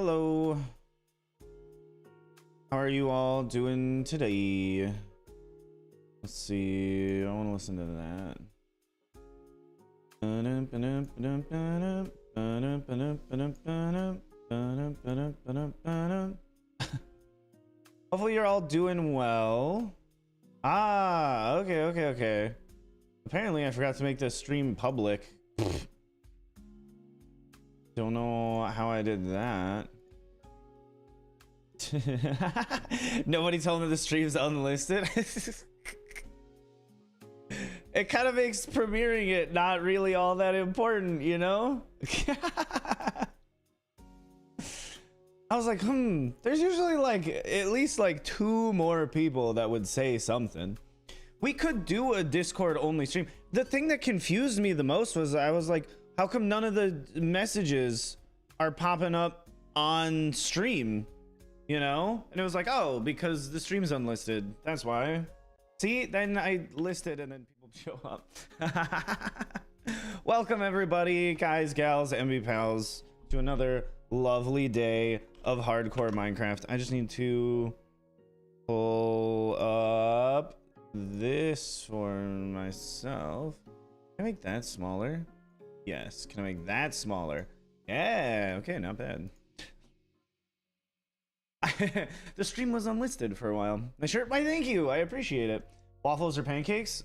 Hello. How are you all doing today? Let's see. I want to listen to that. Hopefully you're all doing well. Ah, okay. Apparently I forgot to make this stream public. Don't know how I did that. Nobody told me the stream's unlisted. It kind of makes premiering it not really all that important, you know? I was like, there's usually like at least like 2 more people that would say something. We could do a Discord only stream. The thing that confused me the most was I was like, how come none of the messages are popping up on stream? You know? And it was like, oh, because the stream's unlisted. That's why. See, then I listed and then people show up. Welcome everybody, guys, gals, MB pals, to another lovely day of hardcore Minecraft. I just need to pull up this for myself. Can I make that smaller? Yes. Can I make that smaller? Yeah. Okay, not bad. The stream was unlisted for a while. My shirt, why thank you, I appreciate it. Waffles or pancakes?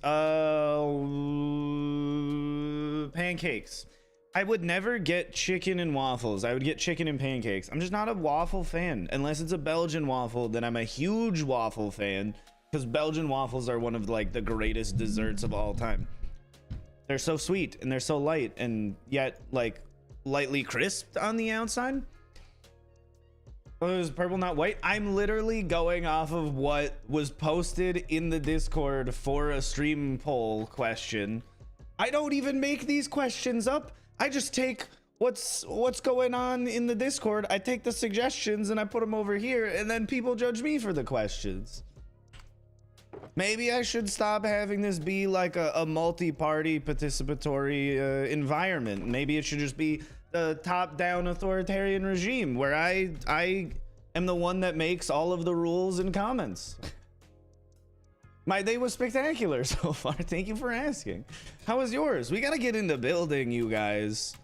Pancakes. I would never get chicken and waffles. I would get chicken and pancakes. I'm just not a waffle fan. Unless it's a Belgian waffle, then I'm a huge waffle fan, because Belgian waffles are one of like the greatest desserts of all time. They're so sweet and they're so light and yet like lightly crisped on the outside. Oh, it was purple, not white. I'm literally going off of what was posted in the Discord for a stream poll question. I don't even make these questions up. I just take what's going on in the Discord. I take the suggestions and I put them over here, and then people judge me for the questions. Maybe I should stop having this be like a multi-party participatory environment. Maybe it should just be the top-down authoritarian regime where I am the one that makes all of the rules and comments. My day was spectacular so far. Thank you for asking. How was yours? We gotta get into building, you guys.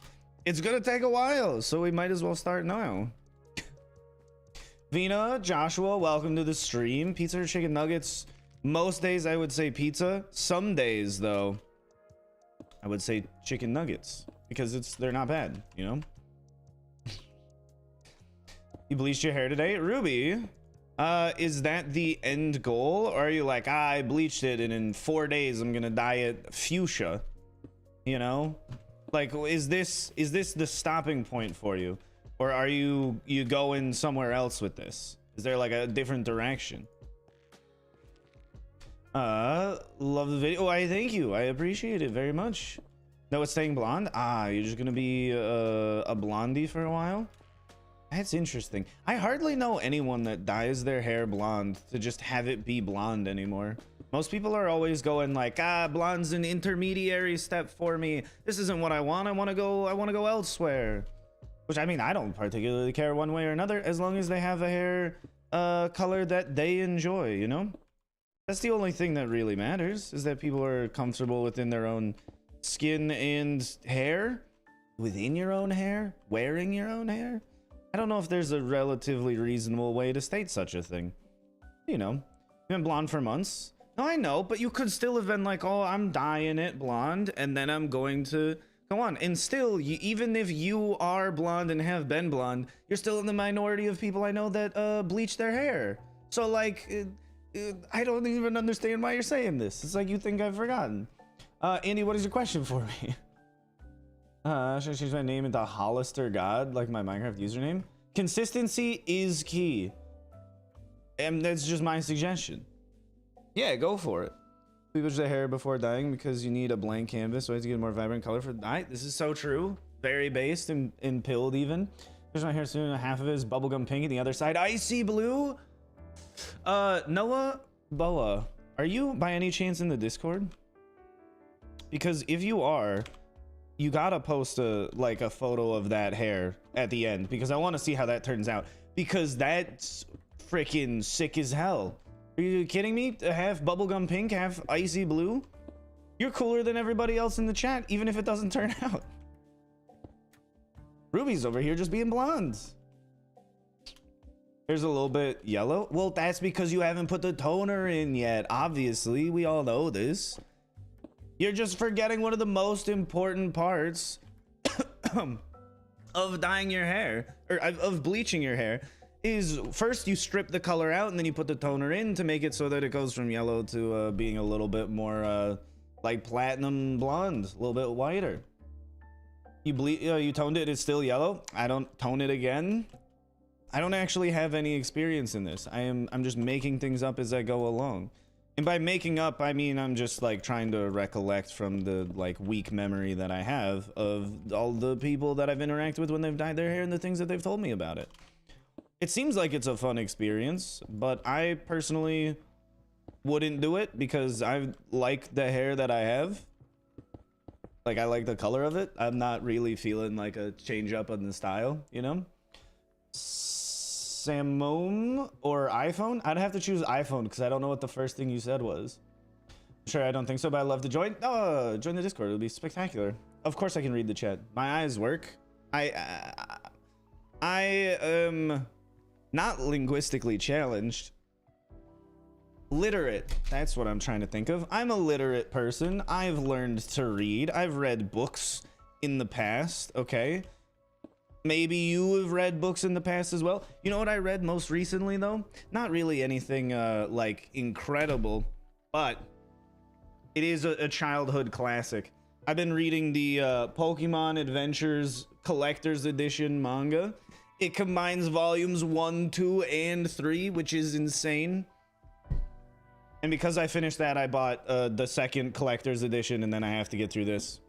It's gonna take a while, so we might as well start now. Vina, Joshua, welcome to the stream. Pizza or chicken nuggets? Most days I would say pizza. Some days though, I would say chicken nuggets because they're not bad, you know? You bleached your hair today? Ruby, is that the end goal? Or are you like, I bleached it and in 4 days I'm gonna dye it fuchsia? You know? Like, is this the stopping point for you? Or are you going somewhere else with this? Is there like a different direction? Love the video. Oh, I thank you. I appreciate it very much. No, it's staying blonde. Ah, you're just gonna be a blondie for a while. That's interesting. I hardly know anyone that dyes their hair blonde to just have it be blonde anymore. Most people are always going like, blonde's an intermediary step for me. This isn't what I want. I want to go elsewhere. Which, I mean, I don't particularly care one way or another as long as they have a hair color that they enjoy, you know? That's the only thing that really matters, is that people are comfortable within their own skin and hair, within your own hair, wearing your own hair. I don't know if there's a relatively reasonable way to state such a thing. You know, you've been blonde for months. No, I know, but you could still have been like, oh, I'm dyeing it blonde and then I'm going to go on. And still, even if you are blonde and have been blonde, you're still in the minority of people I know that bleach their hair. So like, I don't even understand why you're saying this. It's like you think I've forgotten. Andy, what is your question for me? Should I change my name into Hollister God, like my Minecraft username? Consistency is key. And that's just my suggestion. Yeah, go for it. We bleach the hair before dyeing because you need a blank canvas, so I have to get a more vibrant color for dye. This is so true. Very based and pilled even. There's my hair soon. Half of it is bubblegum pink and the other side icy blue. Noah Boa, are you by any chance in the Discord? Because if you are, you gotta post a photo of that hair at the end, because I want to see how that turns out, because that's freaking sick as hell. Are you kidding me? Half bubblegum pink, half icy blue. You're cooler than everybody else in the chat, even if it doesn't turn out. Ruby's over here just being blonde. There's a little bit yellow. Well, that's because you haven't put the toner in yet. Obviously, we all know this. You're just forgetting one of the most important parts of dyeing your hair, or of bleaching your hair, is first you strip the color out and then you put the toner in to make it so that it goes from yellow to being a little bit more like platinum blonde, a little bit whiter. You toned it, it's still yellow. I don't tone it again. I don't actually have any experience in this. I'm just making things up as I go along. And by making up, I mean I'm just like trying to recollect from the like weak memory that I have of all the people that I've interacted with when they've dyed their hair and the things that they've told me about it. It seems like it's a fun experience, but I personally wouldn't do it because I like the hair that I have. Like, I like the color of it. I'm not really feeling like a change up on the style, you know? Samom or iPhone? I'd have to choose iPhone because I don't know what the first thing you said was. Sure, I don't think so, but I'd love to join. Oh, join the Discord. It'll be spectacular. Of course I can read the chat. My eyes work. I am not linguistically challenged. Literate. That's what I'm trying to think of. I'm a literate person. I've learned to read. I've read books in the past, okay? Maybe you have read books in the past as well. You know what I read most recently, though? Not really anything like incredible, but it is a childhood classic. I've been reading the Pokemon Adventures Collector's Edition manga. It combines volumes 1, 2, and 3, which is insane. And because I finished that, I bought the second Collector's Edition, and then I have to get through this.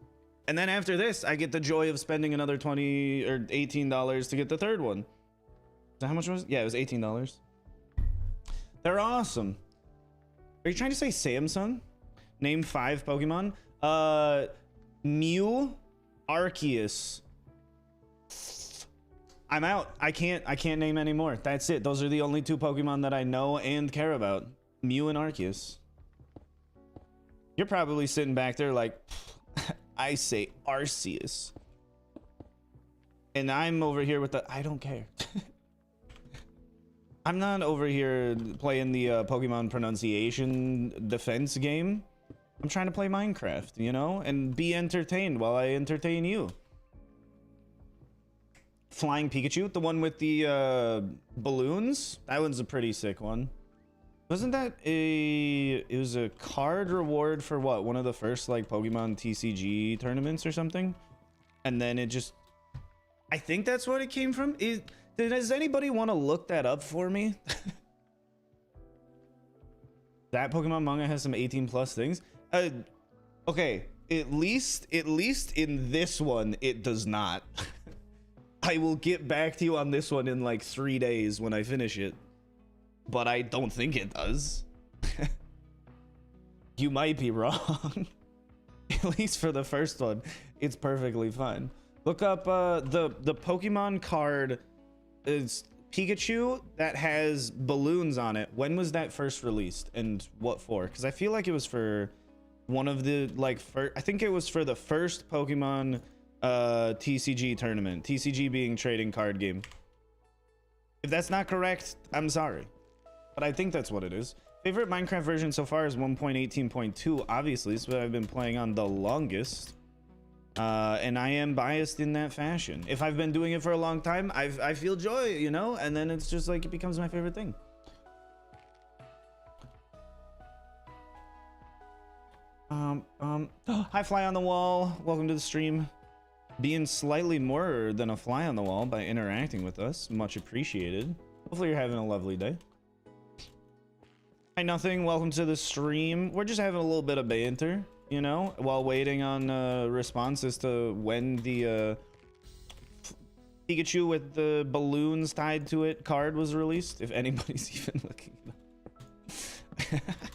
And then after this, I get the joy of spending another $20 or $18 to get the third one. So how much was it? Yeah, it was $18. They're awesome. Are you trying to say Samsung? Name 5 Pokemon. Mew, Arceus. I'm out. I can't name any more. That's it. Those are the only 2 Pokemon that I know and care about. Mew and Arceus. You're probably sitting back there like, I say Arceus. And I'm over here with the, I don't care. I'm not over here playing the Pokemon pronunciation defense game. I'm trying to play Minecraft, you know, and be entertained while I entertain you. Flying Pikachu, the one with the balloons. That one's a pretty sick one. Wasn't that it was a card reward for what? One of the first like Pokemon TCG tournaments or something? And then it just, I think that's what it came from. Does anybody want to look that up for me? That Pokemon manga has some 18+ things. Okay, at least in this one, it does not. I will get back to you on this one in like 3 days when I finish it. But I don't think it does. You might be wrong. At least for the first one, it's perfectly fine. Look up the Pokemon card. It's Pikachu that has balloons on it. When was that first released and what for? Because I feel like it was for one of the like I think it was for the first Pokemon TCG tournament. TCG being trading card game. If that's not correct, I'm sorry. But I think that's what it is. Favorite Minecraft version so far is 1.18.2. Obviously, it's what I've been playing on the longest. And I am biased in that fashion. If I've been doing it for a long time, I feel joy, you know? And then it's just like, it becomes my favorite thing. Hi, Fly on the Wall. Welcome to the stream. Being slightly more than a fly on the wall by interacting with us. Much appreciated. Hopefully you're having a lovely day. Hi, Nothing. Welcome to the stream. We're just having a little bit of banter, you know, while waiting on responses to when the Pikachu with the balloons tied to it card was released, if anybody's even looking it up.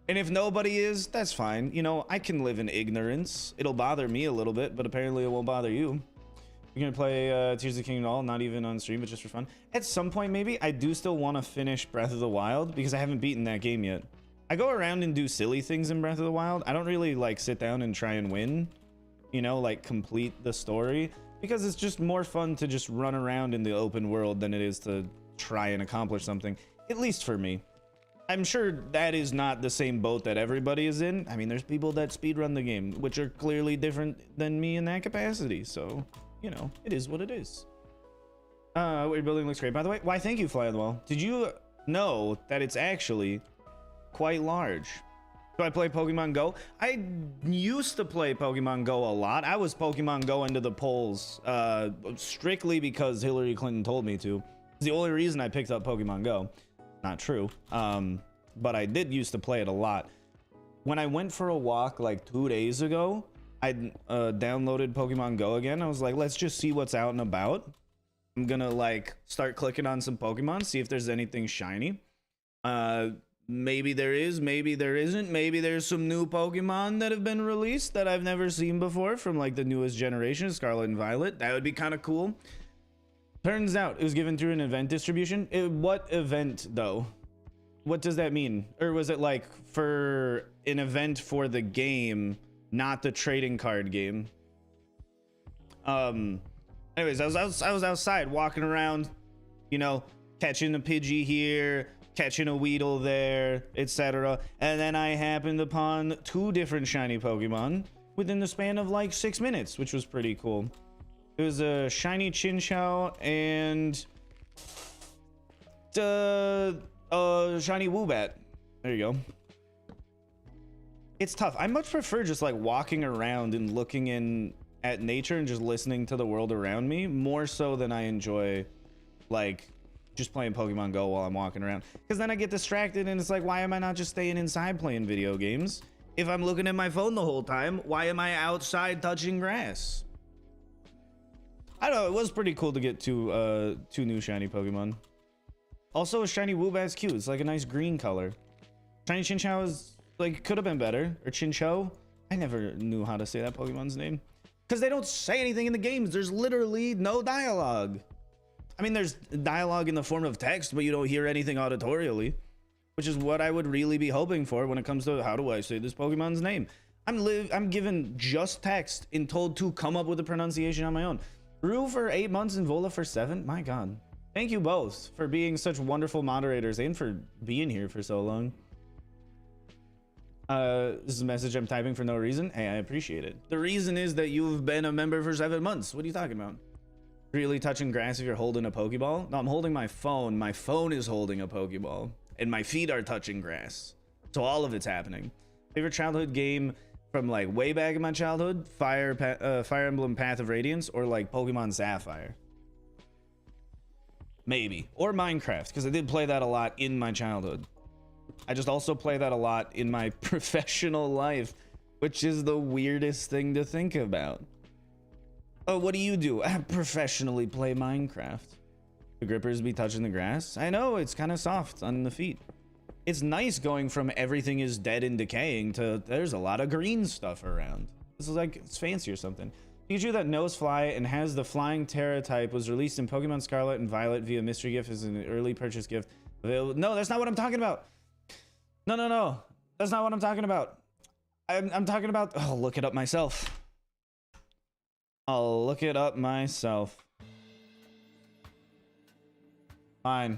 And if nobody is, that's fine. You know, I can live in ignorance. It'll bother me a little bit, but apparently it won't bother you. You're gonna play Tears of the Kingdom all, not even on stream, but just for fun. At some point, maybe. I do still want to finish Breath of the Wild because I haven't beaten that game yet. I go around and do silly things in Breath of the Wild. I don't really like sit down and try and win, you know, like complete the story, because it's just more fun to just run around in the open world than it is to try and accomplish something, at least for me. I'm sure that is not the same boat that everybody is in. I mean, there's people that speedrun the game, which are clearly different than me in that capacity. So, you know, it is what it is. What you're building looks great, by the way. Why, thank you, Fly on the Wall. Did you know that it's actually quite large? Do I play Pokemon Go? I used to play Pokemon Go a lot. I was Pokemon Go into the polls strictly because Hillary Clinton told me to. It's the only reason I picked up Pokemon Go. Not true, but I did used to play it a lot. When I went for a walk like 2 days ago, I downloaded Pokemon Go again. I was like, let's just see what's out and about. I'm gonna like start clicking on some Pokemon, see if there's anything shiny. Maybe there is, maybe there isn't. Maybe there's some new Pokemon that have been released that I've never seen before from like the newest generation, Scarlet and Violet. That would be kind of cool. Turns out it was given through an event distribution. What event though? What does that mean? Or was it like for an event for the game, not the trading card game? Anyways, I was outside walking around, you know, catching a Pidgey here, catching a Weedle there, etc. And then I happened upon 2 different shiny Pokemon within the span of like 6 minutes, which was pretty cool. It was a shiny Chinchou and shiny Woobat. There you go. It's tough. I much prefer just like walking around and looking in at nature and just listening to the world around me more so than I enjoy like just playing Pokemon Go while I'm walking around, because then I get distracted and it's like, why am I not just staying inside playing video games? If I'm looking at my phone the whole time, why am I outside touching grass? I don't know. It was pretty cool to get two new shiny Pokemon. Also, a shiny Woobat's cute. It's like a nice green color. Shiny Chinchou is like, could have been better. Or Chinchou. I never knew how to say that Pokemon's name, because they don't say anything in the games. There's literally no dialogue. I mean, there's dialogue in the form of text, but you don't hear anything auditorially, which is what I would really be hoping for when it comes to how do I say this Pokemon's name. I'm given just text and told to come up with a pronunciation on my own. Rue for 8 months and Vola for 7. My God. Thank you both for being such wonderful moderators and for being here for so long. This is a message I'm typing for no reason. Hey, I appreciate it. The reason is that you've been a member for 7 months. What are you talking about? Really touching grass if you're holding a Pokeball? No, I'm holding my phone. My phone is holding a Pokeball. And my feet are touching grass. So all of it's happening. Favorite childhood game from like way back in my childhood? Fire Emblem Path of Radiance, or like Pokemon Sapphire. Maybe. Or Minecraft, because I did play that a lot in my childhood. I just also play that a lot in my professional life, which is the weirdest thing to think about. Oh, what do you do? I professionally play Minecraft. The grippers be touching the grass? I know, it's kind of soft on the feet. It's nice going from everything is dead and decaying to there's a lot of green stuff around. This is like, it's fancy or something. Pikachu that knows fly and has the flying Terra type was released in Pokemon Scarlet and Violet via mystery gift as an early purchase gift. No, that's not what I'm talking about. No. That's not what I'm talking about. I'm talking about, oh, look it up myself. I'll look it up myself. Fine.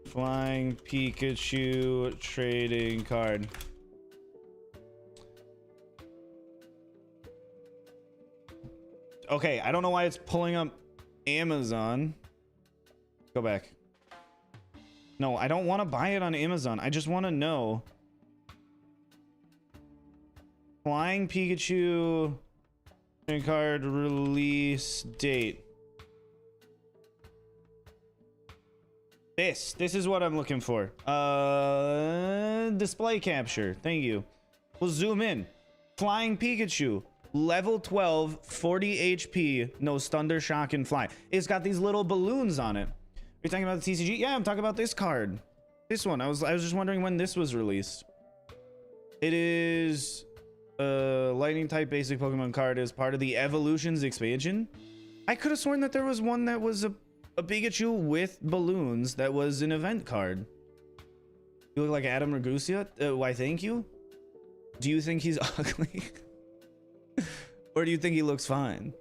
Flying Pikachu trading card. Okay, I don't know why it's pulling up Amazon. Go back. No, I don't want to buy it on Amazon. I just want to know. Flying Pikachu trading card release date. This is what I'm looking for. Display capture. Thank you. We'll zoom in. Flying Pikachu, level 12, 40 HP, knows Thunder, Shock, and Fly. It's got these little balloons on it. Are you talking about the TCG? Yeah, I'm talking about this card. This one. I was just wondering when this was released. It is lightning type basic Pokemon card is part of the Evolutions expansion. I could have sworn that there was one that was a Pikachu with balloons that was an event card. You look like Adam Ragusia. Why, thank you. Do you think he's ugly? Or do you think he looks fine?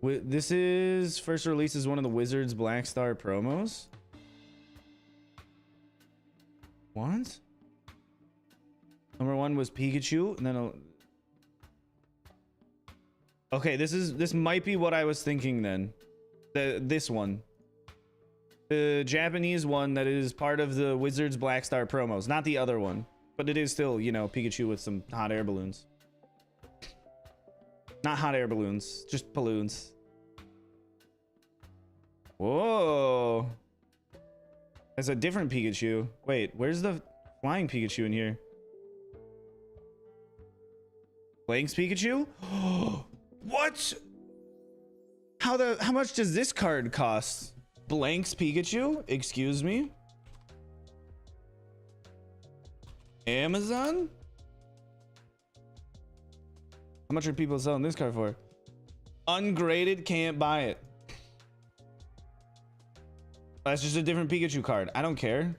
This is first released as one of the Wizards Black Star promos. What? Number one was Pikachu, and then okay, this might be what I was thinking then. This one, the Japanese one that is part of the Wizards Black Star promos, not the other one, but it is still, you know, Pikachu with some hot air balloons. Not hot air balloons, just balloons. Whoa, that's a different Pikachu. Wait, where's the flying Pikachu in here? Blanks Pikachu? What? How much does this card cost? Blanks Pikachu? Excuse me? Amazon? How much are people selling this card for? Ungraded, can't buy it. That's just a different Pikachu card. I don't care.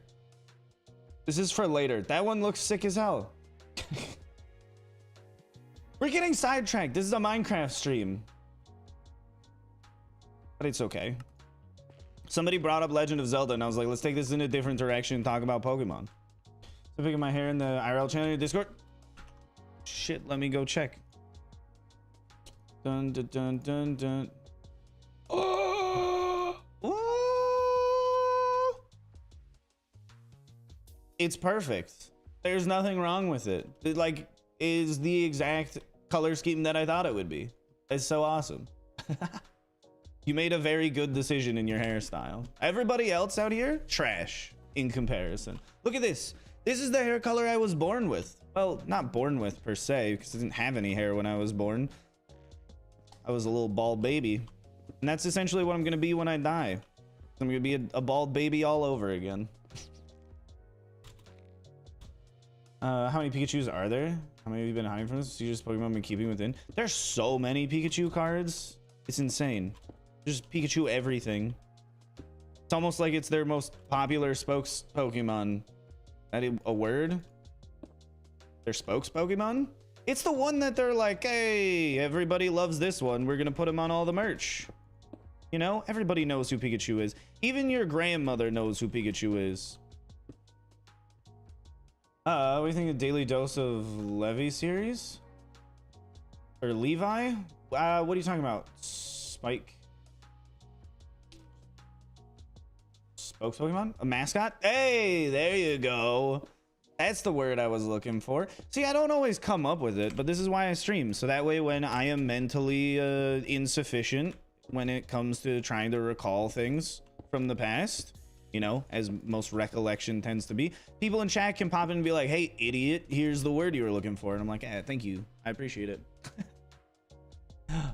This is for later. That one looks sick as hell. We're getting sidetracked. This is a Minecraft stream. But it's okay. Somebody brought up Legend of Zelda, and I was like, let's take this in a different direction and talk about Pokemon. So picking my hair in the IRL channel in Discord. Shit, let me go check. Dun dun dun dun dun. Oh! Ooh! It's perfect. There's nothing wrong with it. It like is the exact color scheme that I thought it would be. It's so awesome. You made a very good decision in your hairstyle. Everybody else out here, trash in comparison. Look at this. This is the hair color I was born with. Well, not born with per se, because I didn't have any hair when I was born. I was a little bald baby. And that's essentially what I'm going to be when I die. I'm going to be a bald baby all over again. How many Pikachus are there? How many have you been hiding from this? You just Pokemon been keeping within? There's so many Pikachu cards. It's insane. Just Pikachu everything. It's almost like it's their most popular spokes Pokemon. That a word? Their spokes Pokemon? It's the one that they're like, hey, everybody loves this one. We're gonna put him on all the merch. You know, everybody knows who Pikachu is. Even your grandmother knows who Pikachu is. What do you think of Daily Dose of Levi series? Or Levi? What are you talking about? Spike? Spokes Pokemon? A mascot? Hey, there you go. That's the word I was looking for. See, I don't always come up with it, but this is why I stream. So that way when I am mentally insufficient when it comes to trying to recall things from the past, you know, as most recollection tends to be, people in chat can pop in and be like, hey, idiot, here's the word you were looking for. And I'm like, eh, thank you. I appreciate it.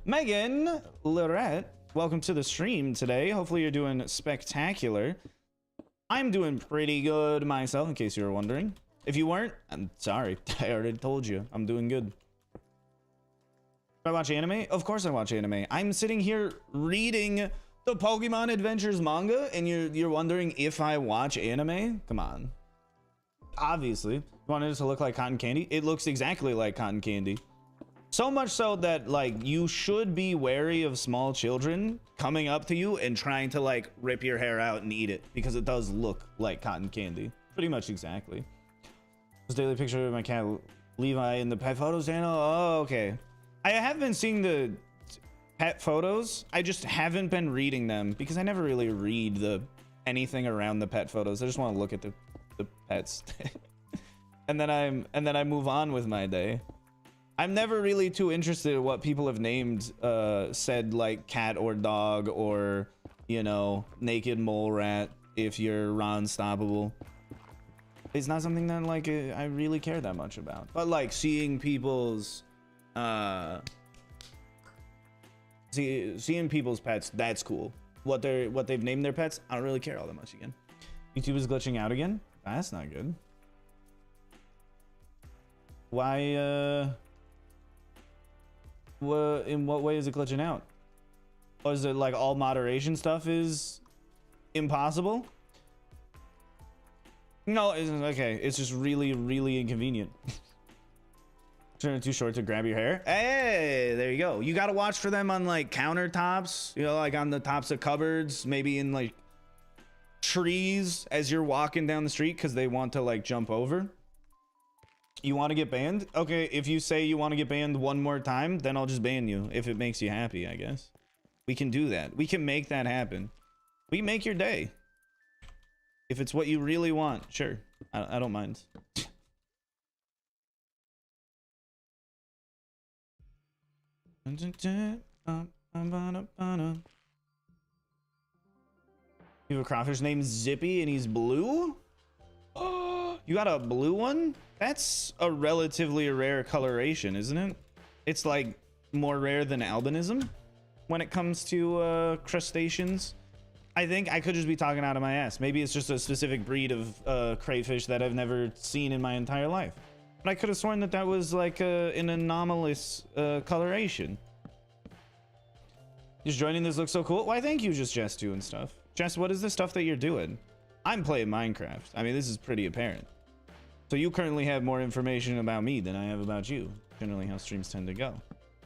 Megan Lorette, welcome to the stream today. Hopefully you're doing spectacular. I'm doing pretty good myself, in case you were wondering. If you weren't, I'm sorry. I already told you. I'm doing good. Do I watch anime? Of course I watch anime. I'm sitting here reading the Pokemon Adventures manga, and you're wondering if I watch anime? Come on. Obviously. You wanted it to look like cotton candy? It looks exactly like cotton candy. So much so that, like, you should be wary of small children coming up to you and trying to, like, rip your hair out and eat it, because it does look like cotton candy. Pretty much exactly. This daily picture of my cat Levi in the pet photos channel. Oh, okay. I have been seeing the pet photos. I just haven't been reading them because I never really read anything around the pet photos. I just want to look at the pets. and then I move on with my day. I'm never really too interested in what people have named said, like, cat or dog or, you know, naked mole rat if you're Ron Stoppable. It's not something that, like, I really care that much about. But, like, seeing people's seeing people's pets, that's cool. What they've named their pets, I don't really care all that much again. YouTube is glitching out again. That's not good. Why, in what way is it glitching out? Or is it like all moderation stuff is impossible? No, it's okay. It's just really, really inconvenient. Turn it too short to grab your hair. Hey, there you go. You got to watch for them on like countertops, you know, like on the tops of cupboards, maybe in like trees as you're walking down the street because they want to like jump over. You want to get banned? Okay, if you say you want to get banned one more time, then I'll just ban you if it makes you happy, I guess. We can do that. We can make that happen. We can make your day. If it's what you really want, sure. I don't mind. You have a crawfish named Zippy and he's blue? Oh, you got a blue one? That's a relatively rare coloration, isn't it? It's like more rare than albinism when it comes to crustaceans. I think I could just be talking out of my ass. Maybe it's just a specific breed of crayfish that I've never seen in my entire life. But I could have sworn that that was like an anomalous coloration. Just joining this looks so cool. Why, thank you, just Jess doing stuff. Jess, what is the stuff that you're doing? I'm playing Minecraft. I mean, this is pretty apparent. So you currently have more information about me than I have about you. Generally how streams tend to go.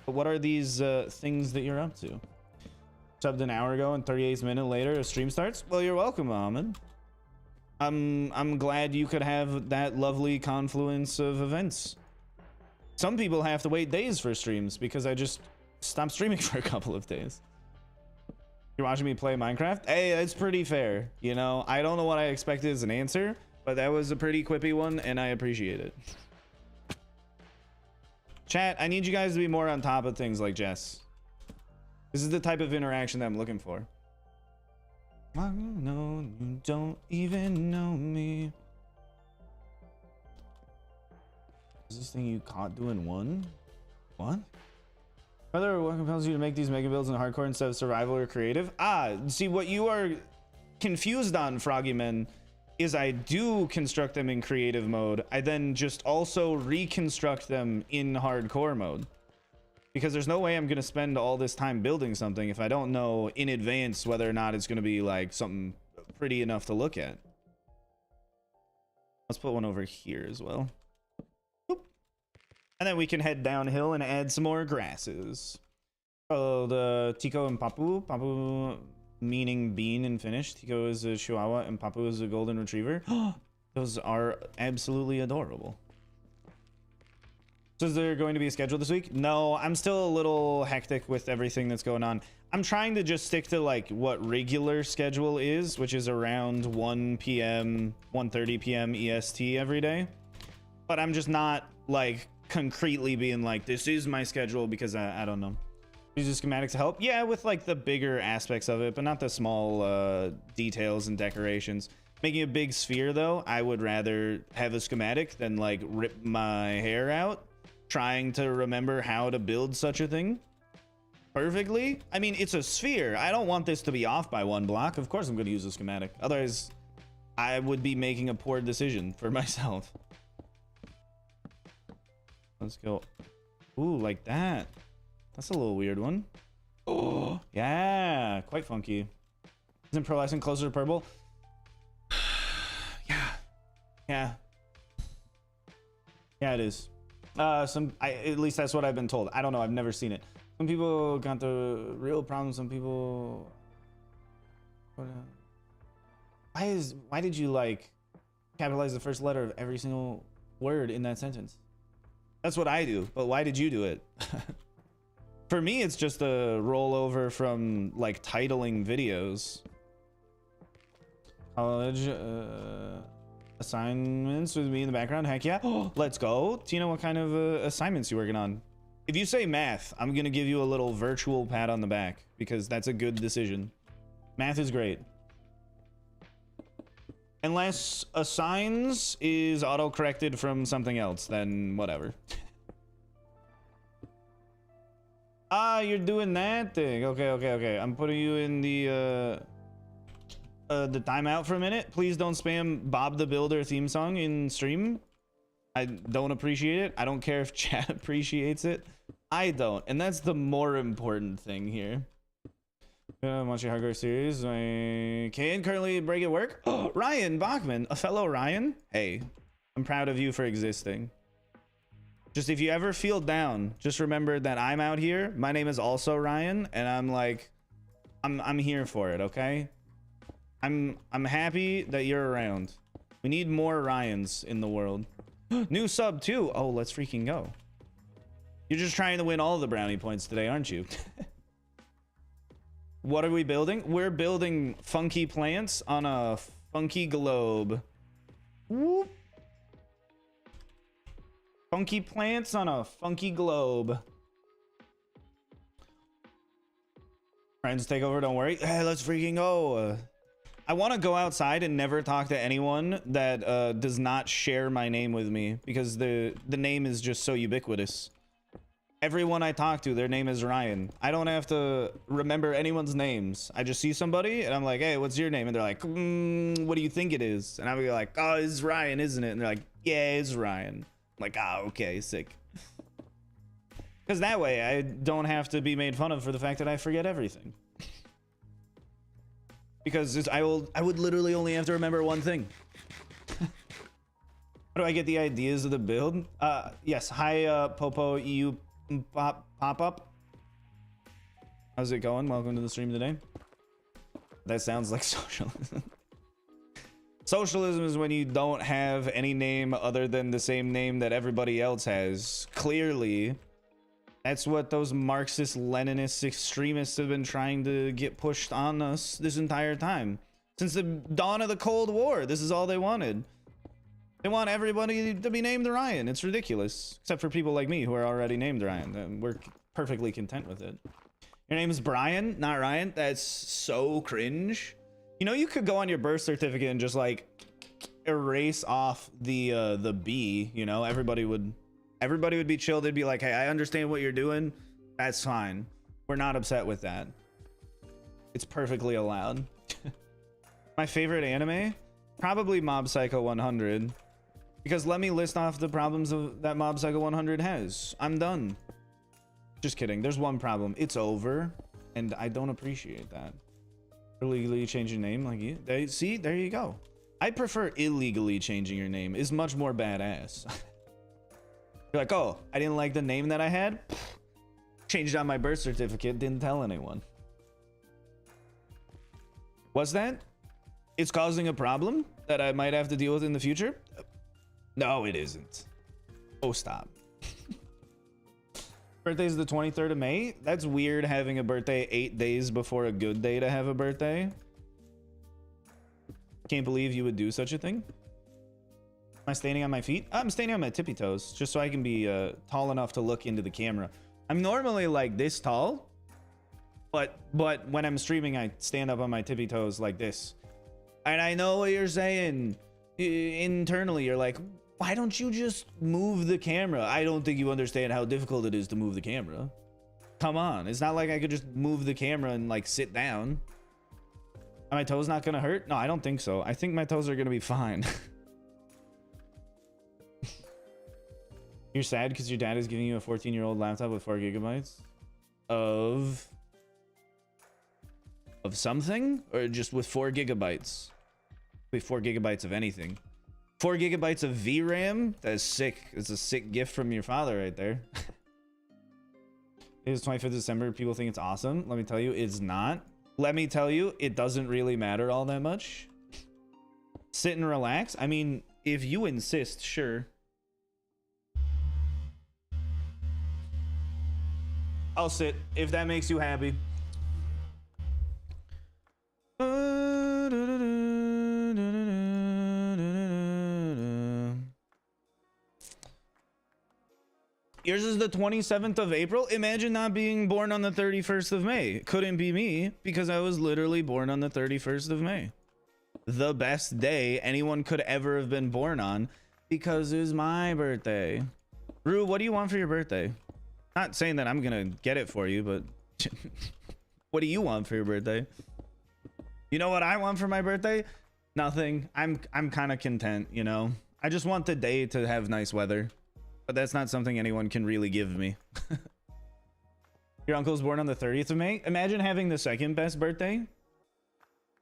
But what are these things that you're up to? Subbed an hour ago and 38 minutes later a stream starts? Well, you're welcome, Ahmed. I'm glad you could have that lovely confluence of events. Some people have to wait days for streams because I just stopped streaming for a couple of days. You're watching me play Minecraft? Hey, that's pretty fair. You know, I don't know what I expected as an answer, but that was a pretty quippy one and I appreciate it. Chat, I need you guys to be more on top of things like Jess. This is the type of interaction that I'm looking for. I know you don't even know me. Is this thing you caught doing one? What? Brother, what compels you to make these mega builds in hardcore instead of survival or creative? Ah, see, what you are confused on, Froggyman, is I do construct them in creative mode. I then just also reconstruct them in hardcore mode. Because there's no way I'm going to spend all this time building something if I don't know in advance whether or not it's going to be like something pretty enough to look at. Let's put one over here as well. Boop. And then we can head downhill and add some more grasses. Oh, the Tico and Papu. Papu meaning bean in Finnish. Tico is a Chihuahua and Papu is a golden retriever. Those are absolutely adorable. So is there going to be a schedule this week? No, I'm still a little hectic with everything that's going on. I'm trying to just stick to like what regular schedule is, which is around 1 p.m., 1:30 p.m. EST every day. But I'm just not like concretely being like, this is my schedule because I don't know. Use the schematics to help? Yeah, with like the bigger aspects of it, but not the small details and decorations. Making a big sphere though, I would rather have a schematic than like rip my hair out trying to remember how to build such a thing perfectly. I mean, it's a sphere. I don't want this to be off by one block. Of course I'm going to use a schematic. Otherwise, I would be making a poor decision for myself. Let's go. Ooh, like that. That's a little weird one. Oh, yeah. Quite funky. Isn't pearlescent closer to purple? Yeah. Yeah. Yeah, it is. At least that's what I've been told. I don't know. I've never seen it. Some people got the real problem. Some people. Why did you like capitalize the first letter of every single word in that sentence? That's what I do. But why did you do it? For me, it's just a rollover from like titling videos. College. Assignments with me in the background. Heck yeah. Let's go. Tina, what kind of assignments you working on? If you say math, I'm gonna give you a little virtual pat on the back because that's a good decision. Math is great. Unless assigns is auto-corrected from something else, then whatever. Ah, you're doing that thing. Okay. I'm putting you in the the timeout for a minute. Please don't spam Bob the Builder theme song in stream. I don't appreciate it. I don't care if chat appreciates it. I don't, and that's the more important thing here. Watch your hardcore series. I can currently break at work. Oh, Ryan Bachman, a fellow Ryan. Hey, I'm proud of you for existing. Just if you ever feel down, just remember that I'm out here. My name is also Ryan, and I'm like, I'm here for it. Okay. I'm happy that you're around. We need more Ryans in the world. New sub too. Oh, let's freaking go. You're just trying to win all the brownie points today, aren't you? What are we building? We're building funky plants on a funky globe. Whoop. Funky plants on a funky globe. Friends take over, don't worry. Hey, let's freaking go. I want to go outside and never talk to anyone that does not share my name with me, because the name is just so ubiquitous. Everyone I talk to, their name is Ryan. I don't have to remember anyone's names. I just see somebody and I'm like, hey, what's your name? And they're like, what do you think it is? And I'll be like, oh, it's Ryan, isn't it? And they're like, yeah, it's Ryan. I'm like, ah, okay, sick. Because that way I don't have to be made fun of for the fact that I forget everything. Because I would literally only have to remember one thing. How do I get the ideas of the build? Yes, hi, Popo EU pop up. How's it going? Welcome to the stream today. That sounds like socialism. Socialism is when you don't have any name other than the same name that everybody else has. Clearly, that's what those Marxist, Leninist extremists have been trying to get pushed on us this entire time. Since the dawn of the Cold War, this is all they wanted. They want everybody to be named Ryan. It's ridiculous. Except for people like me who are already named Ryan. We're perfectly content with it. Your name is Brian, not Ryan? That's so cringe. You know, you could go on your birth certificate and just like erase off the B, you know? Everybody would be chill. They'd be like, hey, I understand what you're doing. That's fine. We're not upset with that. It's perfectly allowed. My favorite anime? Probably Mob Psycho 100. Because let me list off the problems that Mob Psycho 100 has. I'm done. Just kidding. There's one problem. It's over. And I don't appreciate that. Illegally changing your name like you. See, there you go. I prefer illegally changing your name. Is much more badass. You're like, oh, I didn't like the name that I had. Changed on my birth certificate. Didn't tell anyone. What's that? It's causing a problem that I might have to deal with in the future? No, it isn't. Oh, stop. Birthday's the 23rd of May? That's weird having a birthday 8 days before a good day to have a birthday. Can't believe you would do such a thing. Am I standing on my feet? I'm standing on my tippy toes, just so I can be tall enough to look into the camera. I'm normally like this tall, but when I'm streaming, I stand up on my tippy toes like this. And I know what you're saying internally. You're like, why don't you just move the camera? I don't think you understand how difficult it is to move the camera. Come on. It's not like I could just move the camera and like sit down. Are my toes not gonna hurt? No, I don't think so. I think my toes are gonna be fine. You're sad because your dad is giving you a 14-year-old laptop with 4 gigabytes of something, or just with 4 gigabytes? With 4 gigabytes of anything. 4 gigabytes of VRAM? That is sick. It's a sick gift from your father right there. It is 25th December. People think it's awesome. Let me tell you, it's not. Let me tell you, it doesn't really matter all that much. Sit and relax. I mean, if you insist, sure. I'll sit if that makes you happy. Yours is the 27th of April. Imagine not being born on the 31st of May. Couldn't be me because I was literally born on the 31st of May. The best day anyone could ever have been born on because it was my birthday. Rue, what do you want for your birthday? Not saying that I'm gonna get it for you, but what do you want for your birthday? You know what I want for my birthday? Nothing. I'm kind of content, you know. I just want the day to have nice weather. But that's not something anyone can really give me. Your uncle's born on the 30th of May. Imagine having the second best birthday.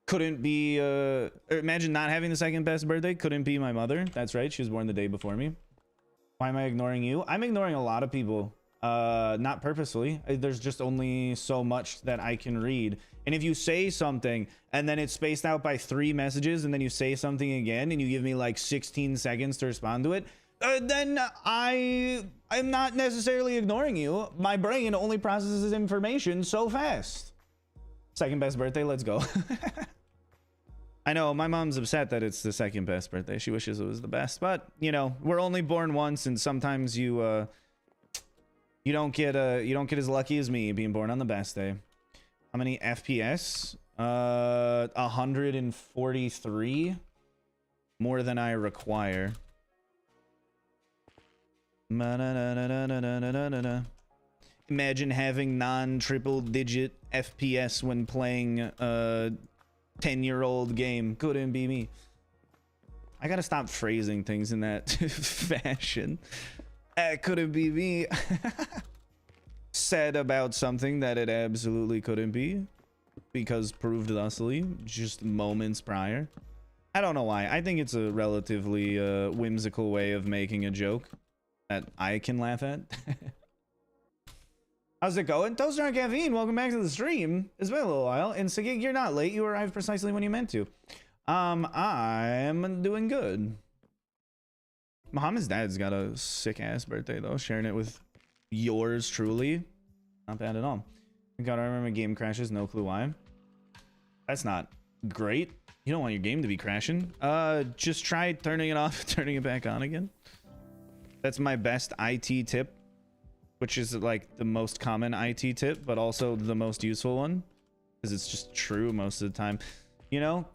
Couldn't be or imagine not having the second best birthday. Couldn't be my mother. That's right. She was born the day before me. Why am I ignoring you? I'm ignoring a lot of people. Not purposely. There's just only so much that I can read. And if you say something and then it's spaced out by 3 messages and then you say something again and you give me like 16 seconds to respond to it, then I'm not necessarily ignoring you. My brain only processes information so fast. Second best birthday, let's go. I know my mom's upset that it's the second best birthday. She wishes it was the best, but you know, we're only born once, and sometimes you don't get as lucky as me being born on the best day. How many FPS? 143, more than I require. Imagine having non-triple digit FPS when playing a 10-year-old game. Couldn't be me. I gotta stop phrasing things in that fashion. Couldn't be me. Said about something that it absolutely couldn't be, because proved thusly just moments prior. I don't know why. I think it's a relatively whimsical way of making a joke that I can laugh at. How's it going? Toaster on Caffeine, welcome back to the stream. It's been a little while. And Sagig, you're not late. You arrived precisely when you meant to. I'm doing good. Muhammad's dad's got a sick ass birthday though, sharing it with yours truly. Not bad at all. God, I remember game crashes, no clue why. That's not great. You don't want your game to be crashing. Just try turning it off, turning it back on again. That's my best IT tip, which is like the most common IT tip, but also the most useful one, because it's just true most of the time. You know,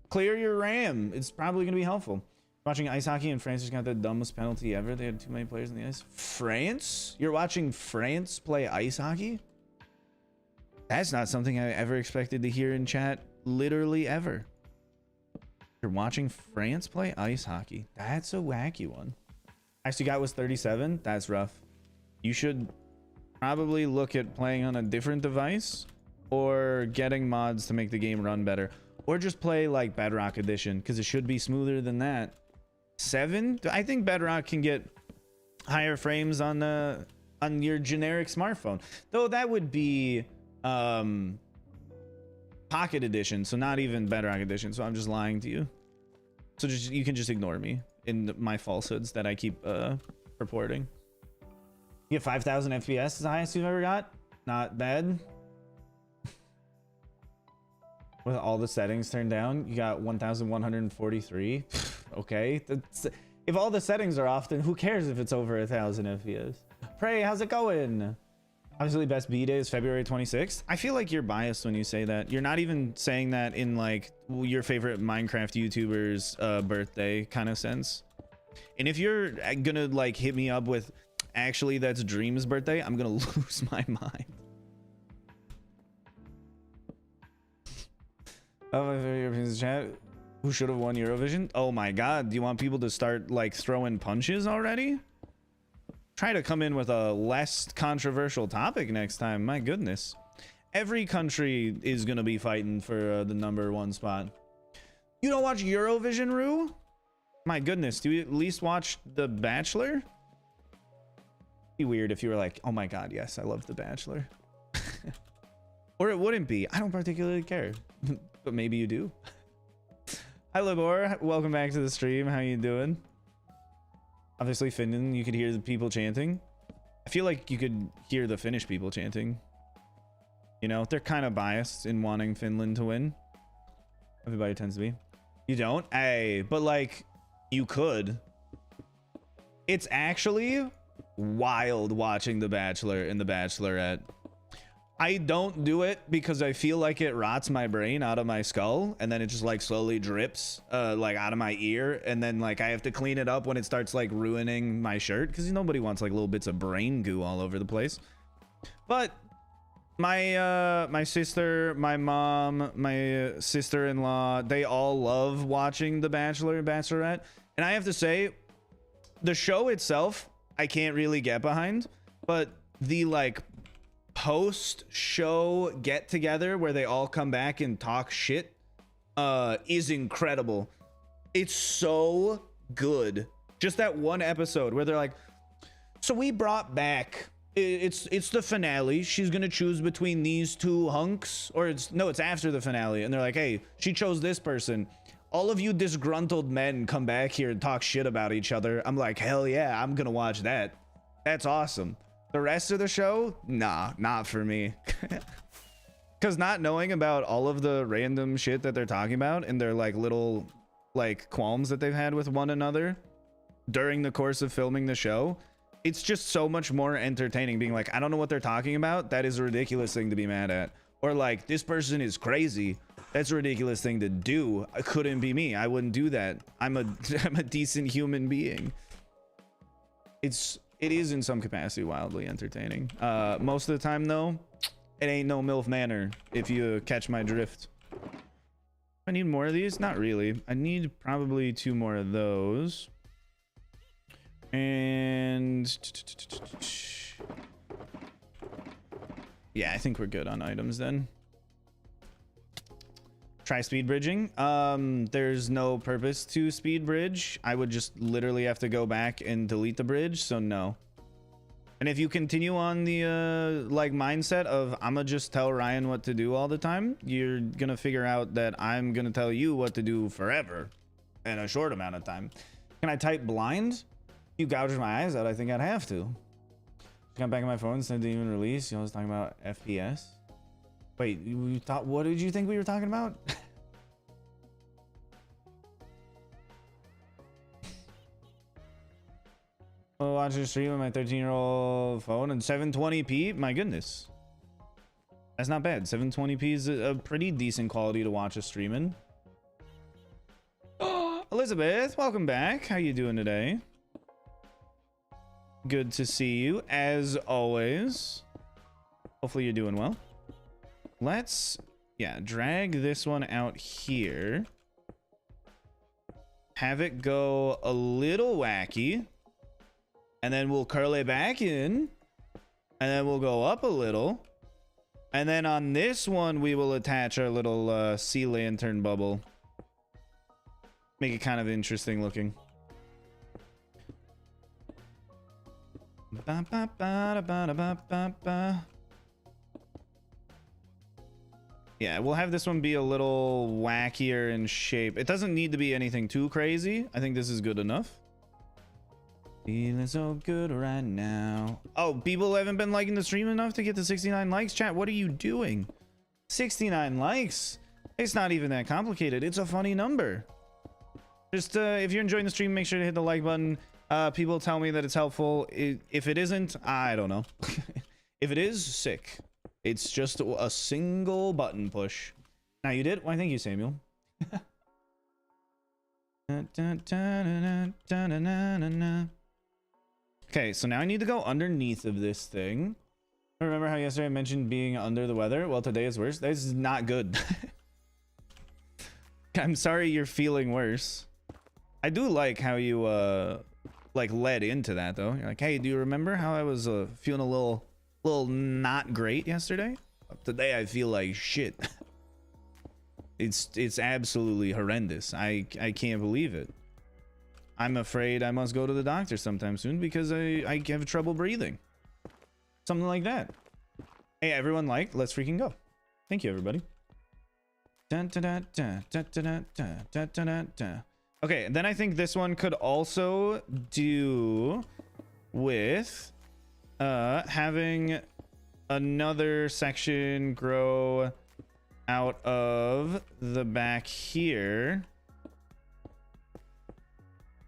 clear your RAM. It's probably going to be helpful. Watching ice hockey in France just got the dumbest penalty ever. They had too many players in the ice. France? You're watching France play ice hockey? That's not something I ever expected to hear in chat. Literally ever. You're watching France play ice hockey. That's a wacky one. Actually got was 37. That's rough. You should probably look at playing on a different device or getting mods to make the game run better, or just play like Bedrock Edition, because it should be smoother than that. 7? I think Bedrock can get higher frames on your generic smartphone, though that would be Pocket Edition, so not even Bedrock Edition. So I'm just lying to you. So just you can just ignore me in my falsehoods that I keep reporting. You get 5,000 FPS is the highest you've ever got. Not bad. With all the settings turned down, you got 1,143. Okay, if all the settings are off, then who cares if it's over 1,000 FPS? Prey, how's it going? Obviously, best B day is February 26th. I feel like you're biased when you say that. You're not even saying that in like your favorite Minecraft YouTuber's birthday kind of sense. And if you're gonna like hit me up with, actually that's Dream's birthday, I'm gonna lose my mind. Oh, my favorite chat. Who should have won Eurovision? Oh my god, do you want people to start like throwing punches already? Try to come in with a less controversial topic next time. My goodness. Every country is gonna be fighting for the #1 spot. You don't watch Eurovision, Rue? My goodness, do you at least watch The Bachelor? It'd be weird if you were like, oh my god, yes, I love The Bachelor. Or it wouldn't be. I don't particularly care. But maybe you do. Hi Libor, welcome back to the stream. How you doing? Obviously Finland, you could hear the people chanting. I feel like you could hear the Finnish people chanting. You know, they're kind of biased in wanting Finland to win. Everybody tends to be. You don't? Hey, but like, you could. It's actually wild watching The Bachelor and The Bachelorette. I don't do it because I feel like it rots my brain out of my skull, and then it just like slowly drips like out of my ear, and then like I have to clean it up when it starts like ruining my shirt, because nobody wants like little bits of brain goo all over the place. But My sister, my mom, my sister-in-law, they all love watching The Bachelor and Bachelorette. And I have to say, the show itself, I can't really get behind, but the like post-show get-together where they all come back and talk shit is incredible. It's so good. Just that one episode where they're like, so we brought back, it's the finale, she's gonna choose between these two hunks, or it's after the finale, and they're like, hey, she chose this person. All of you disgruntled men come back here and talk shit about each other. I'm like, hell yeah, I'm gonna watch that. That's awesome. The rest of the show, nah, not for me. Because not knowing about all of the random shit that they're talking about and their like little like qualms that they've had with one another during the course of filming the show, it's just so much more entertaining being like, I don't know what they're talking about. That is a ridiculous thing to be mad at. Or like, this person is crazy. That's a ridiculous thing to do. It couldn't be me. I wouldn't do that. I'm a decent human being. It is in some capacity wildly entertaining. Most of the time though, it ain't no MILF manner, if you catch my drift. I need more of these? Not really. I need probably 2 more of those. And yeah, I think we're good on items then. Try speed bridging. There's no purpose to speed bridge. I would just literally have to go back and delete the bridge, so no. And if you continue on the like mindset of I'ma just tell Ryan what to do all the time, you're gonna figure out that I'm gonna tell you what to do forever in a short amount of time. Can I type blind? You gouged my eyes out. I think I'd have to. Got back on my phone since it didn't even release. You know, I was talking about FPS. Wait, you thought? What did you think we were talking about? I'll watch a stream on my 13-year-old phone and 720p. My goodness, that's not bad. 720p is a pretty decent quality to watch a stream in. Elizabeth, welcome back. How you doing today? Good to see you as always. Hopefully you're doing well. Let's drag this one out here, have it go a little wacky, and then we'll curl it back in, and then we'll go up a little, and then on this one we will attach our little sea lantern bubble, make it kind of interesting looking. Ba, ba, ba, ba, ba, ba, ba. Yeah, we'll have this one be a little wackier in shape. It doesn't need to be anything too crazy. I think this is good enough. Feeling so good right now. Oh, people haven't been liking the stream enough to get to 69 likes. Chat, what are you doing? 69 likes? It's not even that complicated. It's a funny number. Just if you're enjoying the stream, make sure to hit the like button. People tell me that it's helpful. If it isn't, I don't know. If it is, sick. It's just a single button push. Now you did? Why, thank you, Samuel. Okay, so now I need to go underneath of this thing. Remember how yesterday I mentioned being under the weather? Well, today is worse. This is not good. I'm sorry you're feeling worse. I do like how you like led into that though. You're like, hey, do you remember how I was feeling a little not great yesterday? Today I feel like shit. It's absolutely horrendous. I can't believe it. I'm afraid I must go to the doctor sometime soon because I have trouble breathing. Something like that. Hey, everyone, like, let's freaking go. Thank you, everybody. Okay, then I think this one could also do with having another section grow out of the back here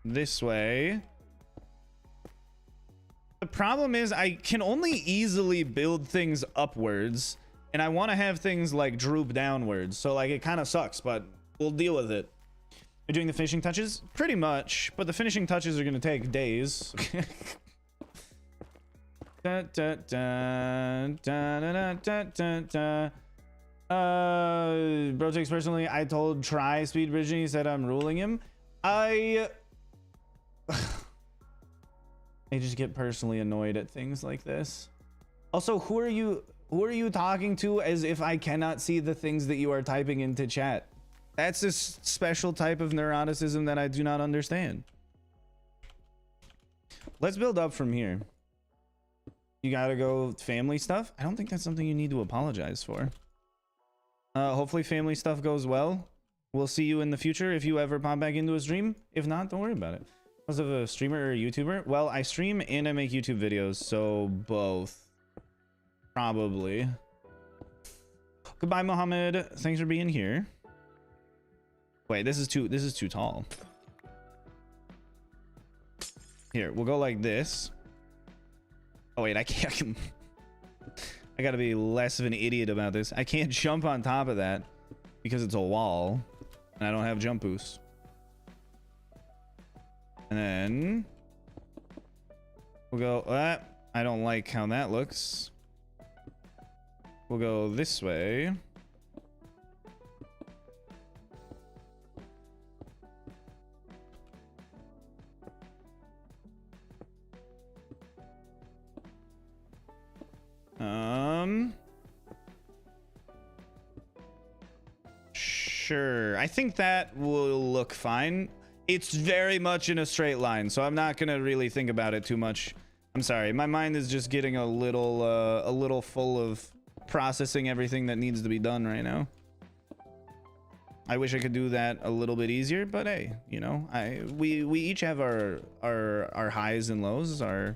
this way. The problem is I can only easily build things upwards, and I want to have things like droop downwards, so like it kind of sucks, but we'll deal with it. You're doing the finishing touches? Pretty much, but the finishing touches are going to take days. Da, da, da, da, da, da, da, da. Bro takes personally, I told try speed bridging, he said I'm ruling him. I just get personally annoyed at things like this. Also, who are you talking to as if I cannot see the things that you are typing into chat? That's a special type of neuroticism that I do not understand. Let's build up from here. You gotta go family stuff. I don't think that's something you need to apologize for. Hopefully family stuff goes well. We'll see you in the future if you ever pop back into a stream. If not, don't worry about it. Was of a streamer or a YouTuber? Well, I stream and I make YouTube videos, so both. Probably. Goodbye, Mohammed. Thanks for being here. Wait, this is too tall. Here, we'll go like this. Oh wait, I can't. I gotta be less of an idiot about this. I can't jump on top of that because it's a wall and I don't have jump boost. And then we'll go, I don't like how that looks. We'll go this way. Sure. I think that will look fine. It's very much in a straight line, so I'm not gonna really think about it too much. I'm sorry. My mind is just getting a little full of processing everything that needs to be done right now. I wish I could do that a little bit easier, but hey, you know, we each have our highs and lows, our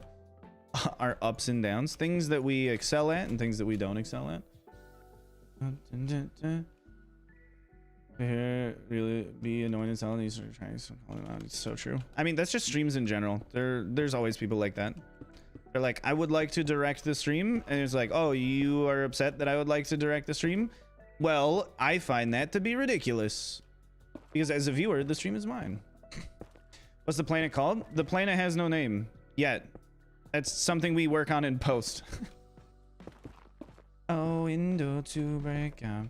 ups and downs, things that we excel at and things that we don't excel at. Really be annoying and selling these or trying to call it out. It's so true. I mean, that's just streams in general. There's always people like that. They're like, I would like to direct the stream, and it's like, oh, you are upset that I would like to direct the stream? Well, I find that to be ridiculous because as a viewer, the stream is mine. What's the planet called? The planet has no name yet. That's something we work on in post. Oh, window to break out.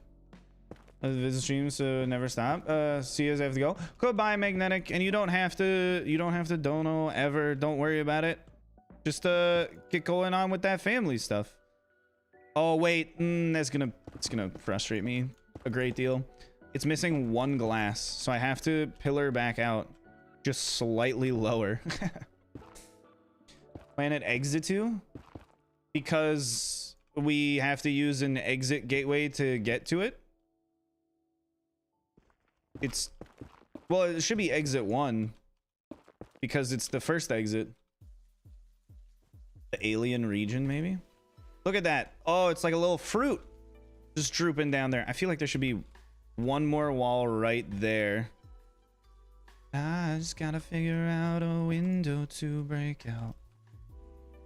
Visit streams never stop. See you as I have to go. Goodbye, Magnetic. And you don't have to dono ever. Don't worry about it. Just get going on with that family stuff. Oh wait, it's gonna frustrate me a great deal. It's missing one glass, so I have to pillar back out just slightly lower. Planet exit to, because we have to use an exit gateway to get to it. Well, it should be exit 1 because it's the first exit. The alien region, maybe. Look at that. Oh, it's like a little fruit just drooping down there. I feel like there should be one more wall right there. I just gotta figure out a window to break out.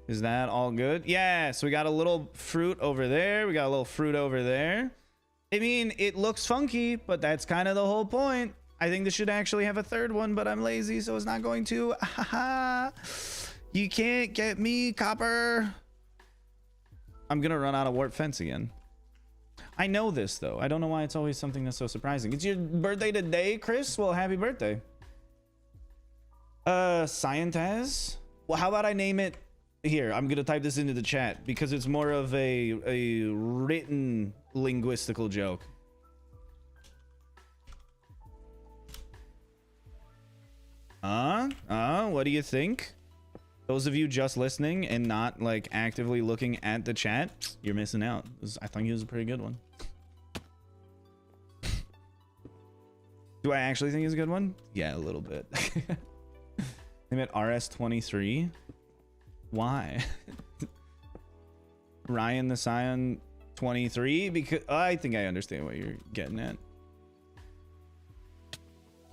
Is that all good? Yeah, so we got a little fruit over there. We got a little fruit over there. I mean, it looks funky, but that's kind of the whole point. I think this should actually have a third one, but I'm lazy, so it's not going to. You can't get me, Copper. I'm gonna run out of warp fence again. I know this, though. I don't know why it's always something that's so surprising. It's your birthday today, Chris? Well, happy birthday. Scientaz? Well, how about I name it? Here, I'm gonna type this into the chat because it's more of a written linguistical joke. What do you think? Those of you just listening and not like actively looking at the chat, you're missing out. I think it was a pretty good one. Do I actually think it's a good one? Yeah, a little bit. Name it RS23. Why? RyanTheScion 23, because I think I understand what you're getting at.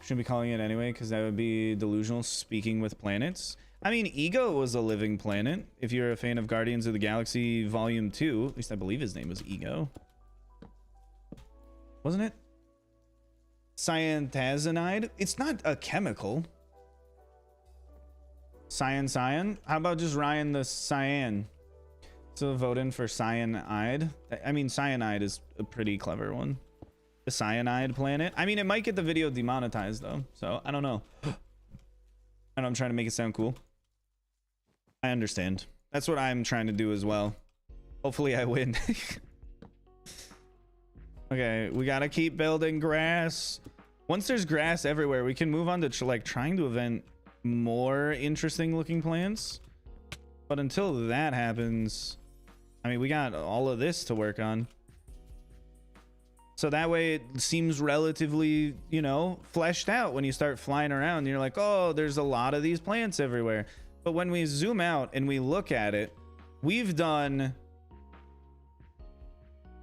Shouldn't be calling it anyway because that would be delusional. Speaking with planets. I mean, Ego was a living planet. If you're a fan of Guardians of the Galaxy Volume 2, at least I believe his name was Ego. Wasn't it? Cyantazinide? It's not a chemical. Cyan. How about just Ryan the Cyan? to vote in for cyanide. I mean, cyanide is a pretty clever one. The cyanide planet. I mean, it might get the video demonetized though, so I don't know. And I'm trying to make it sound cool. I understand. That's what I'm trying to do as well. Hopefully I win. Okay, we gotta keep building grass. Once there's grass everywhere, we can move on to like trying to invent more interesting looking plants. But until that happens, I mean, we got all of this to work on. So that way it seems relatively, you know, fleshed out when you start flying around and you're like, oh, there's a lot of these plants everywhere. But when we zoom out and we look at it, we've done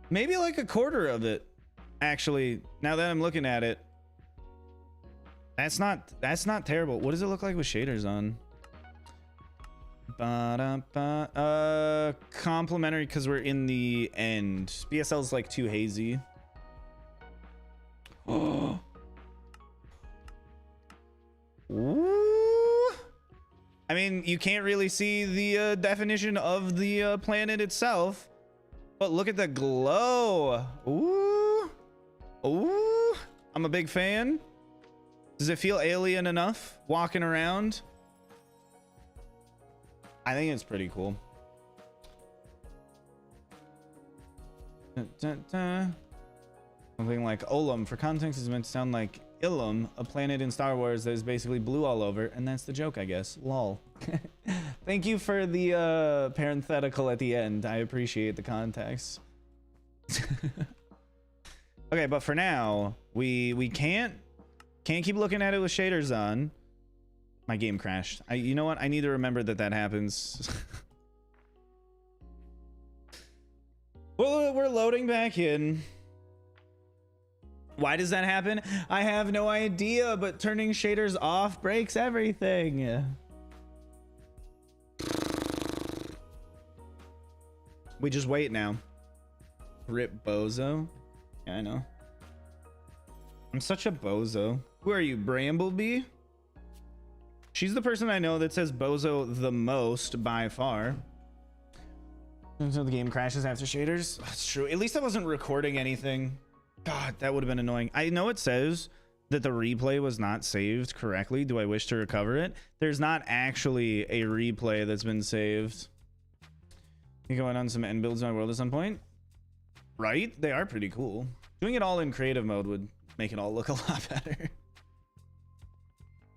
maybe like a quarter of it. Actually, now that I'm looking at it, that's not terrible. What does it look like with shaders on? Complimentary because we're in the end. BSL is like too hazy. Oh. Ooh. I mean, you can't really see the definition of the planet itself, but look at the glow. Ooh. Ooh. I'm a big fan. Does it feel alien enough walking around? I think it's pretty cool. Something like Olam, for context, is meant to sound like Ilum, a planet in Star Wars that is basically blue all over, and that's the joke, I guess. Lol. Thank you for the parenthetical at the end. I appreciate the context. Okay, but for now, we can't keep looking at it with shaders on. My game crashed. You know what? I need to remember that happens. Well, we're loading back in. Why does that happen? I have no idea, but turning shaders off breaks everything. We just wait now. Rip bozo. Yeah, I know. I'm such a bozo. Who are you, Bramblebee? She's the person I know that says bozo the most by far. Until the game crashes after shaders. That's true. At least I wasn't recording anything. God, that would have been annoying. I know it says that the replay was not saved correctly. Do I wish to recover it? There's not actually a replay that's been saved. You going on some end builds on my world at some point? Right? They are pretty cool. Doing it all in creative mode would make it all look a lot better.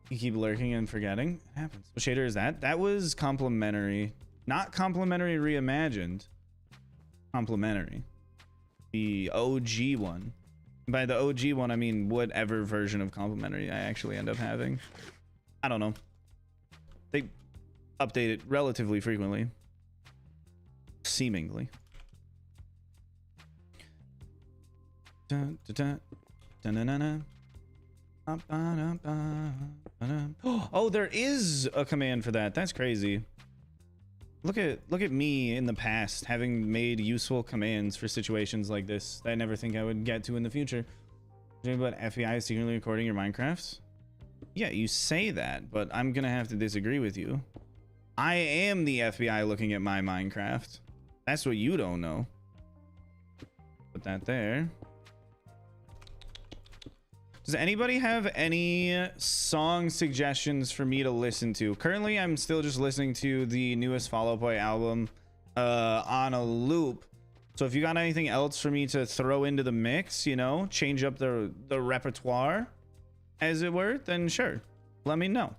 You keep lurking and forgetting. It happens. What shader is that? That was complimentary. Not complimentary reimagined. Complimentary. The OG one. By the OG one, I mean whatever version of complimentary I actually end up having. I don't know. They update it relatively frequently. Seemingly. Dun, dun, dun, dun, dun, dun, dun. Oh, there is a command for that. That's crazy. Look at me in the past having made useful commands for situations like this that I never think I would get to in the future. But FBI is secretly recording your Minecrafts? Yeah, you say that, but I'm gonna have to disagree with you. I am the FBI looking at my Minecraft. That's what you don't know. Put that there. Does anybody have any song suggestions for me to listen to? Currently, I'm still just listening to the newest Fall Out Boy album on a loop. So if you got anything else for me to throw into the mix, you know, change up the repertoire, as it were, then sure, let me know.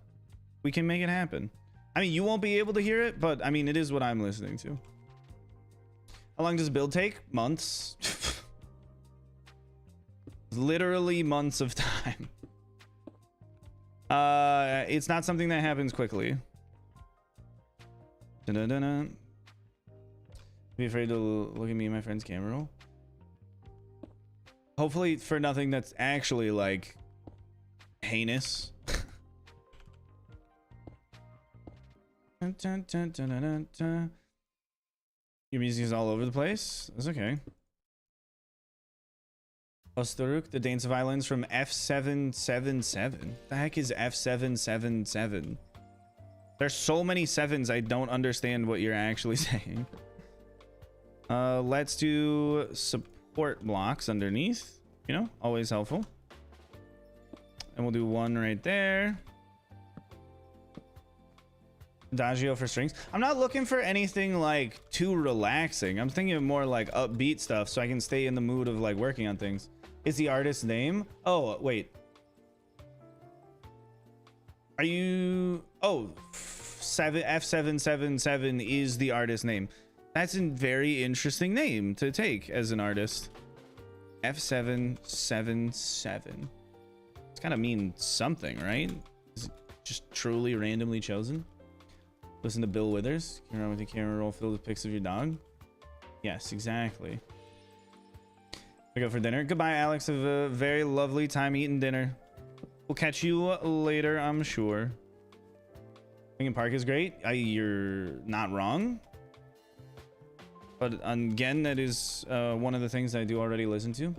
We can make it happen. I mean, you won't be able to hear it, but I mean, it is what I'm listening to. How long does build take? Months. Literally months of time. It's not something that happens quickly. Dun-dun-dun-dun. Be afraid to look at me and my friend's camera roll. Hopefully for nothing that's actually like heinous. Dun, dun, dun, dun, dun, dun, dun. Your music is all over the place. That's okay. Osturuk, the Dance of Islands from F777. The heck is F777? There's so many sevens, I don't understand what you're actually saying. Let's do support blocks underneath, you know, always helpful. And we'll do one right there. Adagio for strings. I'm not looking for anything like too relaxing. I'm thinking of more like upbeat stuff so I can stay in the mood of like working on things. Is the artist's name? Oh, wait. Are you... Oh, F777 is the artist name. That's a very interesting name to take as an artist. F777. It's gotta mean something, right? Is it just truly randomly chosen? Listen to Bill Withers. Camera with your camera roll filled with pics of your dog. Yes, exactly. We go for dinner. Goodbye, Alex. Have a very lovely time eating dinner. We'll catch you later, I'm sure. Lincoln Park is great. You're not wrong. But again, that is one of the things I do already listen to.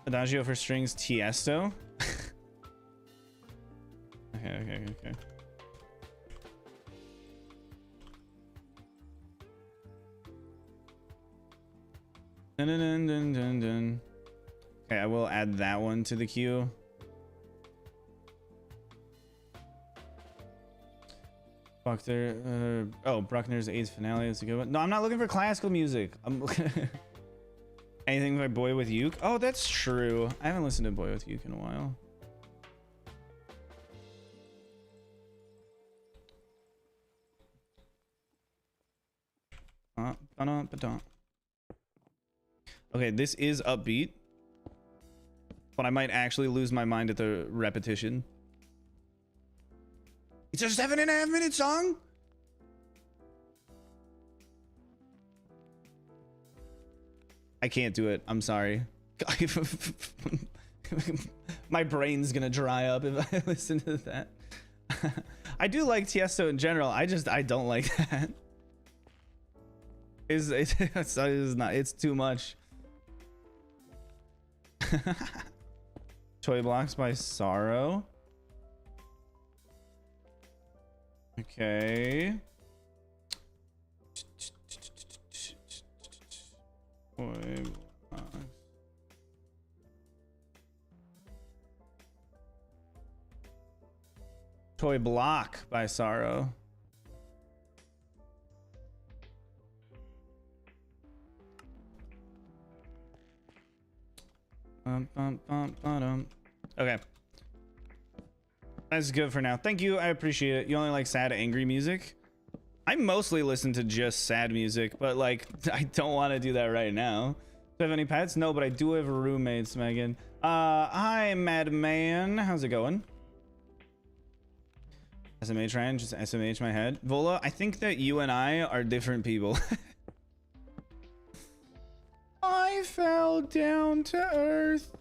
Adagio for strings, Tiesto. Okay. Dun, dun, dun, dun, dun, dun. Okay, I will add that one to the queue. Buckner, oh, Bruckner's 8th finale is a good one. No, I'm not looking for classical music. I'm looking anything by Boy with Uke. Oh, that's true. I haven't listened to Boy with Uke in a while. Okay, this is upbeat, but I might actually lose my mind at the repetition. It's a 7.5-minute song. I can't do it. I'm sorry. My brain's gonna dry up if I listen to that. I do like Tiesto in general. I don't like that. It's too much. Toy Blocks by Sorrow. Okay. Toy Blocks. Toy Block by Sorrow. Okay, that's good for now. Thank you, I appreciate it. You only like sad, angry music? I mostly listen to just sad music, but like I don't want to do that right now. Do I have any pets? No, but I do have roommates, Megan. Hi, Madman. How's it going? SMH Ryan, just SMH my head. Vola, I think that you and I are different people. I fell down to earth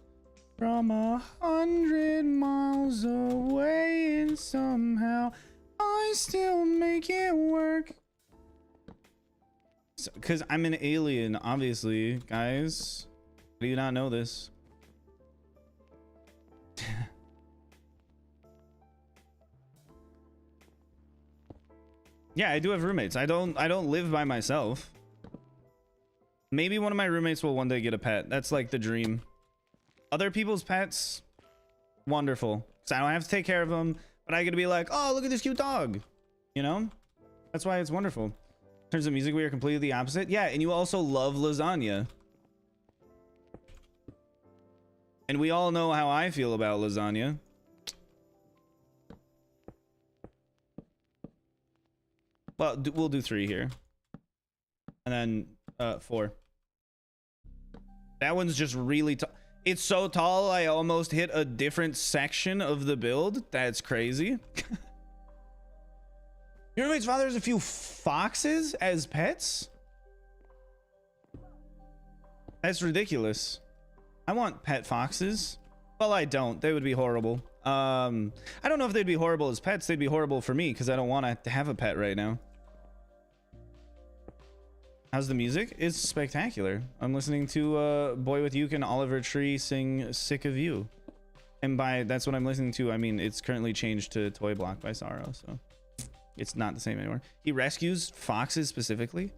from 100 miles away, and somehow I still make it work. Because I'm an alien, obviously, guys. Do you not know this? Yeah, I do have roommates. I don't live by myself. Maybe one of my roommates will one day get a pet. That's like the dream. Other people's pets, wonderful. So I don't have to take care of them, but I get to be like, oh, look at this cute dog. You know? That's why it's wonderful. In terms of music, we are completely the opposite. Yeah, and you also love lasagna. And we all know how I feel about lasagna. Well, we'll do 3 here. And then 4. That one's just really tall. It's so tall, I almost hit a different section of the build. That's crazy. Your roommate's father has a few foxes as pets? That's ridiculous. I want pet foxes. Well, I don't. They would be horrible. I don't know if they'd be horrible as pets. They'd be horrible for me because I don't want to have a pet right now. How's the music? It's spectacular. I'm listening to Boy with Uke and Oliver Tree sing Sick of You. And by that's what I'm listening to, I mean it's currently changed to Toy Block by Sorrow, so It's not the same anymore. He rescues foxes specifically.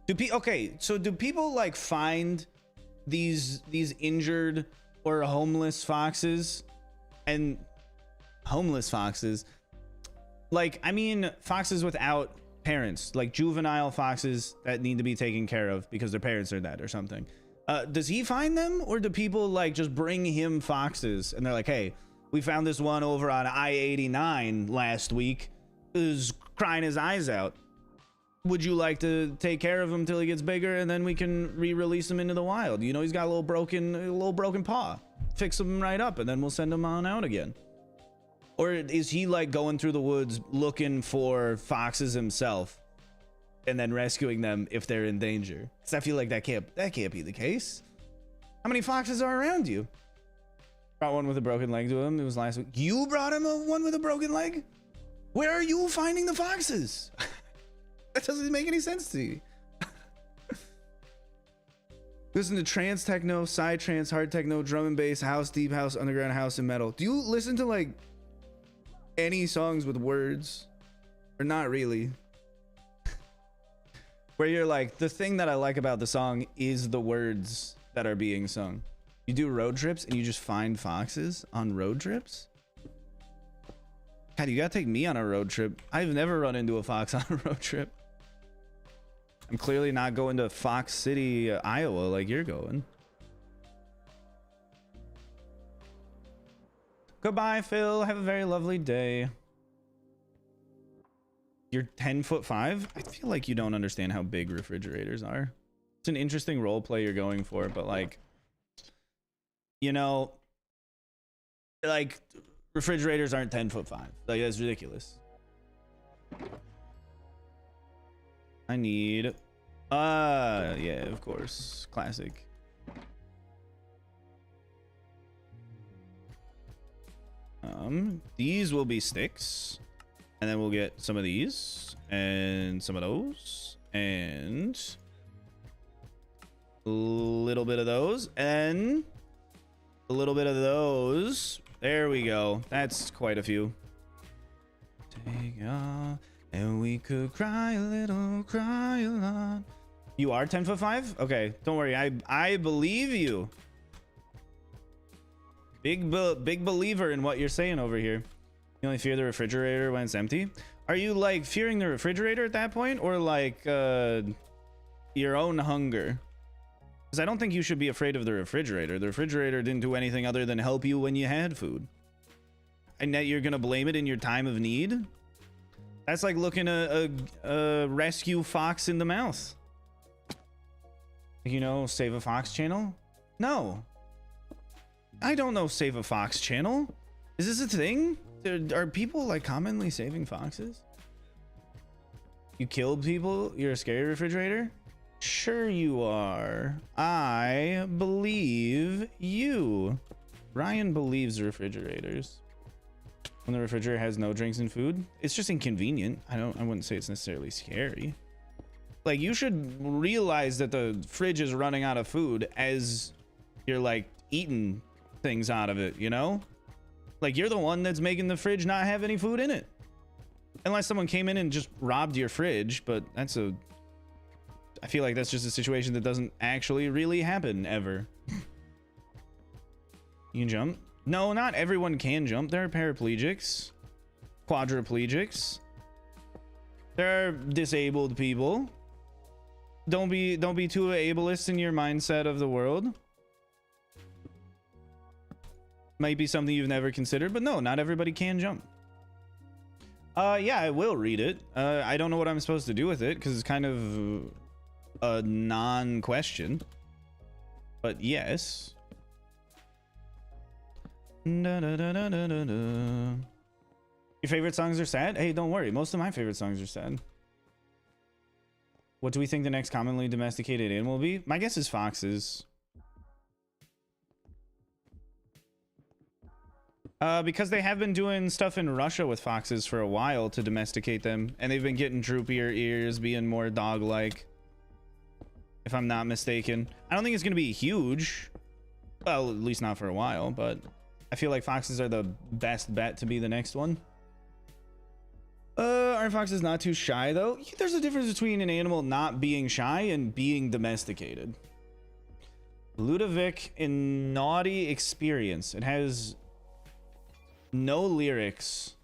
Okay, so do people like find these injured or homeless foxes? And homeless foxes, like, I mean foxes without parents, like juvenile foxes that need to be taken care of because their parents are dead or something. Does he find them, or do people like just bring him foxes and they're like, hey, we found this one over on I-89 last week, is crying his eyes out, would you like to take care of him till he gets bigger and then we can re-release him into the wild? You know, he's got a little broken paw, fix him right up and then we'll send him on out again. Or is he like going through the woods looking for foxes himself and then rescuing them if they're in danger? Because I feel like that can't be the case. How many foxes are around you? Brought one with a broken leg to him. It was last week. You brought him one with a broken leg? Where are you finding the foxes? That doesn't make any sense to you. Listen to trance, techno, side trance, hard techno, drum and bass, house, deep house, underground house, and metal. Do you listen to like any songs with words, or not really? Where you're like, the thing that I like about the song is the words that are being sung. You do road trips and you just find foxes on road trips? God, you gotta take me on a road trip. I've never run into a fox on a road trip. I'm clearly not going to Fox City, Iowa like you're going. Goodbye, Phil. Have a very lovely day. You're 10'5". I feel like you don't understand how big refrigerators are. It's an interesting role play you're going for, but like, you know, like refrigerators aren't 10'5". Like, that's ridiculous. I need, yeah, of course, classic. These will be sticks, and then we'll get some of these and some of those and a little bit of those and a little bit of those. There we go. That's quite a few. Take off. And we could cry a little, cry a lot. You are 10'5"? Okay, don't worry. I believe you. Big believer in what you're saying over here. You only fear the refrigerator when it's empty. Are you like fearing the refrigerator at that point, or like your own hunger? Because I don't think you should be afraid of the refrigerator. The refrigerator didn't do anything other than help you when you had food. And yet you're gonna blame it in your time of need? That's like looking a rescue fox in the mouth. You know, Save a Fox channel? No. I don't know Save a Fox channel. Is this a thing? Are people like commonly saving foxes? You killed people? You're a scary refrigerator? Sure you are. I believe you. Ryan believes refrigerators. When the refrigerator has no drinks and food, it's just inconvenient. I wouldn't say it's necessarily scary. Like, you should realize that the fridge is running out of food as you're like eating things out of it, you know? Like, you're the one that's making the fridge not have any food in it. Unless someone came in and just robbed your fridge, but I feel like that's just a situation that doesn't actually really happen ever. You can jump? No, not everyone can jump. There are paraplegics, quadriplegics. There are disabled people. Don't be too ableist in your mindset of the world. Might be something you've never considered, but no, not everybody can jump. Yeah, I will read it. I don't know what I'm supposed to do with it because it's kind of a non-question. But yes. Da, da, da, da, da, da. Your favorite songs are sad? Hey, don't worry. Most of my favorite songs are sad. What do we think the next commonly domesticated animal will be? My guess is foxes. Because they have been doing stuff in Russia with foxes for a while to domesticate them, and they've been getting droopier ears, being more dog-like, if I'm not mistaken. I don't think it's going to be huge. Well, at least not for a while, but I feel like foxes are the best bet to be the next one. Are barn fox is not too shy, though. There's a difference between an animal not being shy and being domesticated. Ludovic in Naughty Experience. It has no lyrics.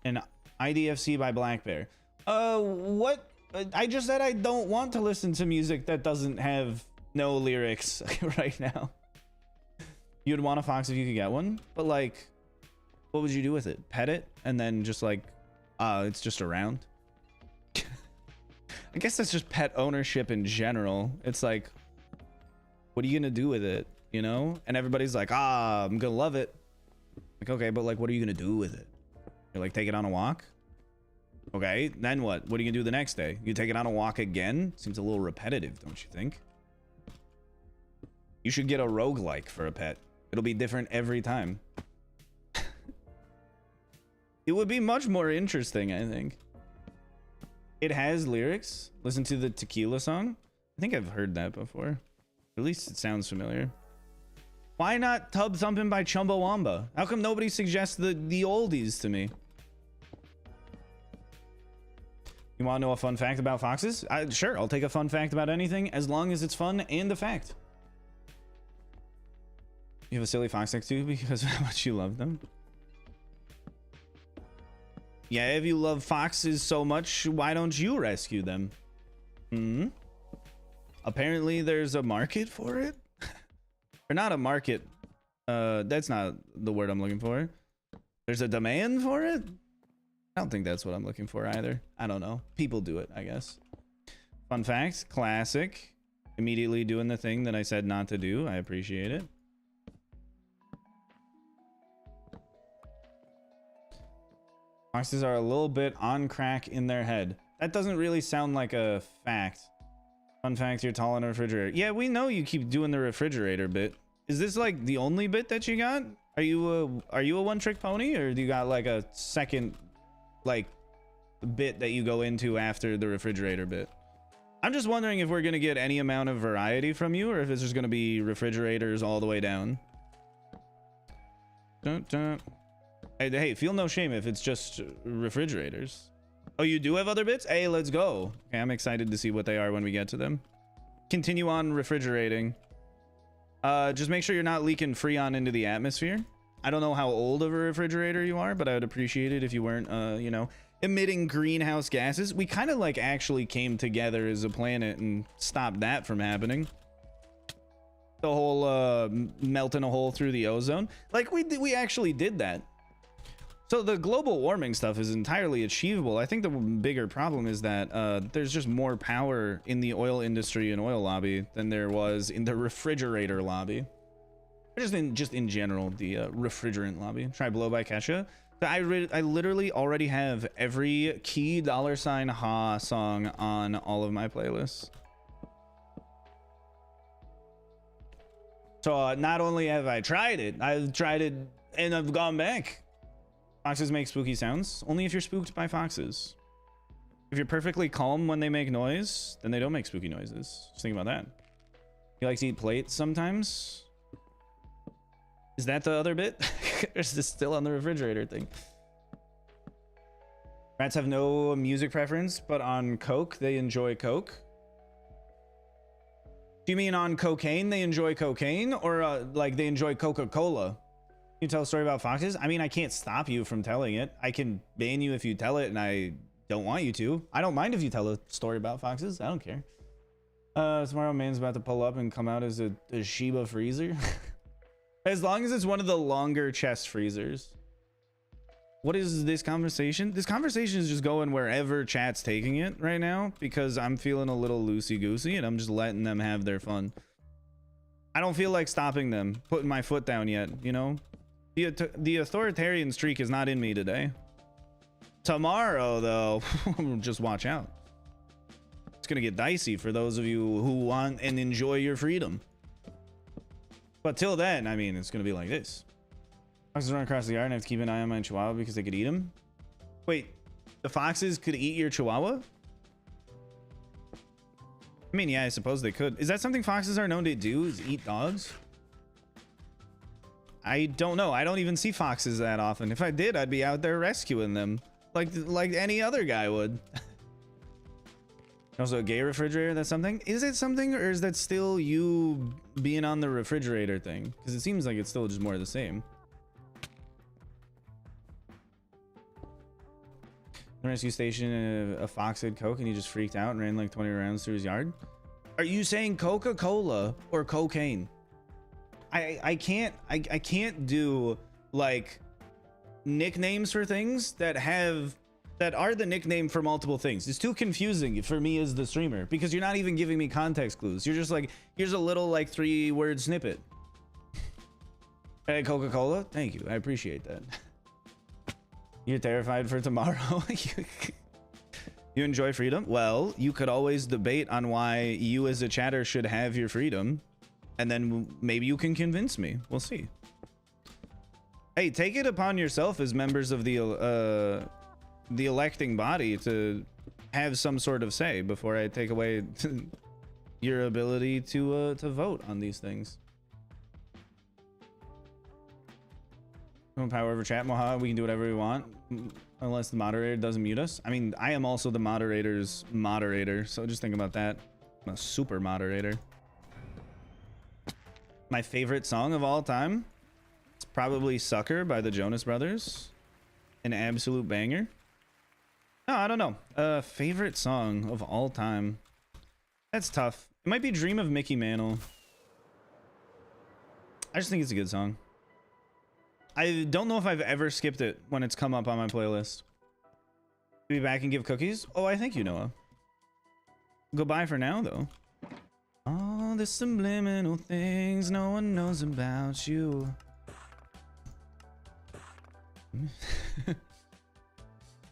And IDFC by Black Bear. What? I just said I don't want to listen to music that doesn't have no lyrics right now. You'd want a fox if you could get one, but like, what would you do with it? Pet it and then just like, it's just around. I guess that's just pet ownership in general. It's like, what are you gonna do with it? You know? And everybody's like, I'm gonna love it. Like, okay, but like, what are you gonna do with it? You're like, take it on a walk? Okay, then what? What are you gonna do the next day? You take it on a walk again? Seems a little repetitive, don't you think? You should get a roguelike for a pet. It'll be different every time. It would be much more interesting, I think. It has lyrics. Listen to the Tequila song. I think I've heard that before. At least it sounds familiar. Why not Tub Thumpin' by Chumbawamba? How come nobody suggests the oldies to me? You want to know a fun fact about foxes? Sure, I'll take a fun fact about anything as long as it's fun and a fact. You have a silly fox next to you because of how much you love them. Yeah, if you love foxes so much, why don't you rescue them? Apparently there's a market for it. Or not a market. That's not the word I'm looking for. There's a demand for it? I don't think that's what I'm looking for either. I don't know. People do it, I guess. Fun fact, classic. Immediately doing the thing that I said not to do. I appreciate it. Foxes are a little bit on crack in their head. That doesn't really sound like a fact. Fun fact, you're tall in a refrigerator. Yeah, we know you keep doing the refrigerator bit. Is this like the only bit that you got? Are you a one-trick pony, or do you got like a second like bit that you go into after the refrigerator bit? I'm just wondering if we're gonna get any amount of variety from you, or if it's just gonna be refrigerators all the way down. Dun, dun. Hey, feel no shame if it's just refrigerators. Oh, you do have other bits? Hey, let's go. Okay, I'm excited to see what they are when we get to them. Continue on refrigerating. Just make sure you're not leaking Freon into the atmosphere. I don't know how old of a refrigerator you are, but I would appreciate it if you weren't, you know, emitting greenhouse gases. We kind of like actually came together as a planet and stopped that from happening. The whole melting a hole through the ozone. Like we actually did that. So the global warming stuff is entirely achievable. I think the bigger problem is that there's just more power in the oil industry and oil lobby than there was in the refrigerator lobby. Or just in general, the refrigerant lobby. Try Blow by Kesha. I literally already have every key $ ha song on all of my playlists. So not only have I tried it, I've tried it and I've gone back. Foxes make spooky sounds only if you're spooked by foxes. If you're perfectly calm when they make noise, then they don't make spooky noises. Just think about that. You like to eat plates sometimes? Is that the other bit? Or is this still on the refrigerator thing? Rats have no music preference, but on Coke, they enjoy Coke. Do you mean on cocaine, they enjoy cocaine? Or like they enjoy Coca-Cola? You tell a story about foxes? I mean, I can't stop you from telling it. I can ban you if you tell it, and I don't want you to. I don't mind if you tell a story about foxes. I don't care. Tomorrow man's about to pull up and come out as a Shiba freezer. As long as it's one of the longer chest freezers. What is this conversation? This conversation is just going wherever chat's taking it right now, because I'm feeling a little loosey-goosey and I'm just letting them have their fun. I don't feel like stopping them, putting my foot down yet, you know? The authoritarian streak is not in me today. Tomorrow, though, just watch out. It's gonna get dicey for those of you who want and enjoy your freedom. But till then, I mean, it's gonna be like this. Foxes run across the yard and I have to keep an eye on my chihuahua because they could eat him. Wait, the foxes could eat your chihuahua? I mean, yeah, I suppose they could. Is that something foxes are known to do, is eat dogs? I don't know. I don't even see foxes that often. If I did, I'd be out there rescuing them. like any other guy would. Also, a gay refrigerator, that's something. Is it something, or is that still you being on the refrigerator thing? Because it seems like it's still just more of the same. The rescue station, a fox had coke and he just freaked out and ran like 20 rounds through his yard. Are you saying Coca-Cola or cocaine? I can't do like nicknames for things that are the nickname for multiple things. It's too confusing for me as the streamer because you're not even giving me context clues. You're just like, here's a little like 3-word snippet. Hey, Coca-Cola, thank you, I appreciate that. You're terrified for tomorrow. You enjoy freedom? Well, you could always debate on why you as a chatter should have your freedom, and then maybe you can convince me. We'll see. Hey, take it upon yourself as members of the electing body to have some sort of say before I take away your ability to vote on these things. Power over chat, Moha. We can do whatever we want unless the moderator doesn't mute us. I mean, I am also the moderator's moderator, so just think about that. I'm a super moderator. My favorite song of all time, it's probably Sucker by the Jonas Brothers. An absolute banger. No, I don't know. Favorite song of all time. That's tough. It might be Dream of Mickey Mantle. I just think it's a good song. I don't know if I've ever skipped it when it's come up on my playlist. Be back and give cookies? Oh, I thank you, Noah. Goodbye for now, though. All the subliminal things no one knows about you.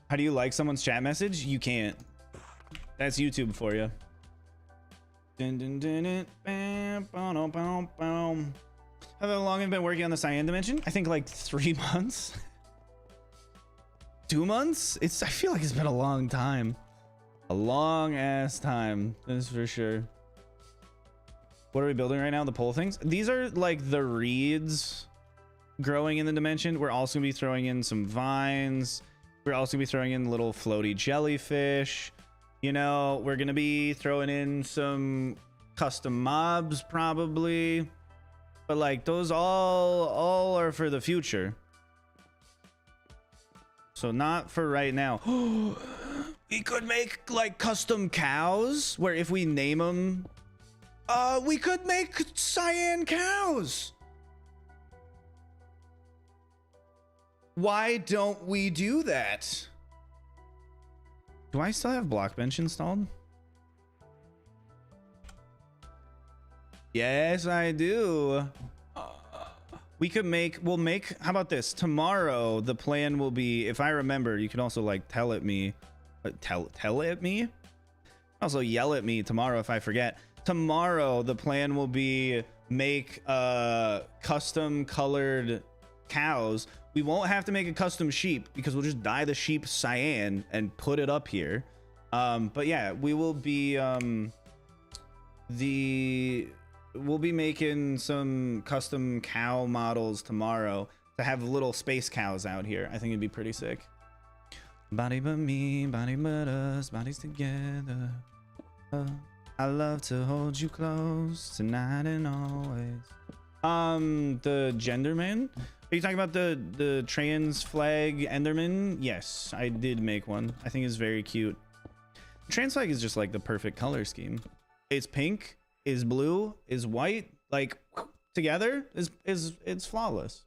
How do you like someone's chat message? You can't. That's YouTube for you. How long have you been working on the Cyan dimension? I think like 3 months. 2 months? I feel like it's been a long time. A long ass time. That's for sure. What are we building right now? The pole things? These are like the reeds growing in the dimension. We're also gonna be throwing in some vines. We're also gonna be throwing in little floaty jellyfish. You know, we're gonna be throwing in some custom mobs probably. But like those all are for the future. So not for right now. We could make like custom cows where if we name them, we could make Cyan cows. Why don't we do that? Do I still have Blockbench installed? Yes, I do. We'll make, how about this? Tomorrow, the plan will be, if I remember, you can also like tell it me. Also yell at me tomorrow if I forget. Tomorrow, the plan will be make custom colored cows. We won't have to make a custom sheep because we'll just dye the sheep cyan and put it up here. But yeah, we will be we'll be making some custom cow models tomorrow to have little space cows out here. I think it'd be pretty sick. Body but me, body but us, bodies together. I love to hold you close tonight and always. The Genderman? Are you talking about the trans flag Enderman? Yes, I did make one. I think it's very cute. Trans flag is just like the perfect color scheme. It's pink, is blue, is white, like together it's flawless.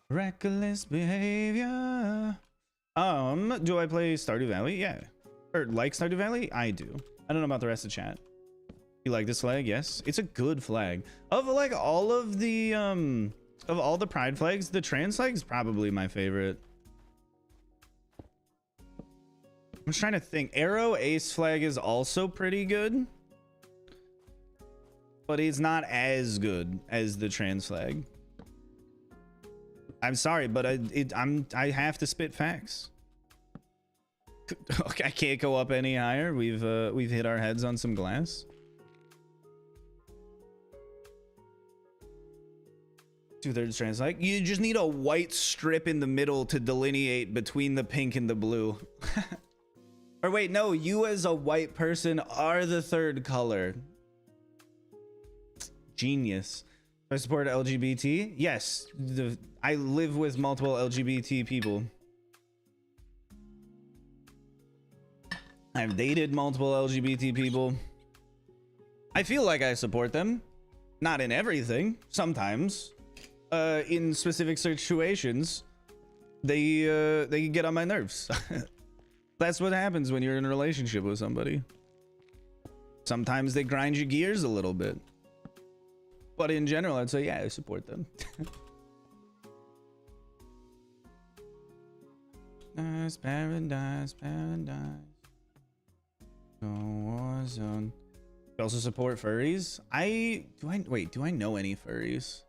Reckless behavior. Do I play Stardew Valley? Yeah. Or like Stardew Valley? I do. I don't know about the rest of chat. You like this flag? Yes. It's a good flag. Of like all of the pride flags, the trans flag is probably my favorite. I'm just trying to think. Arrow Ace flag is also pretty good, but it's not as good as the trans flag. I'm sorry, but I have to spit facts. Okay, I can't go up any higher. We've hit our heads on some glass. 2/3 trans. Like, you just need a white strip in the middle to delineate between the pink and the blue. Or wait, no, you as a white person are the third color. Genius. Do I support LGBT? Yes. I live with multiple LGBT people. I've dated multiple LGBT people. I feel like I support them. Not in everything. Sometimes. In specific situations, they can get on my nerves. That's what happens when you're in a relationship with somebody. Sometimes they grind your gears a little bit. But in general, I'd say, yeah, I support them. Nice paradise, paradise. No ozone. You also support furries? Do I know any furries?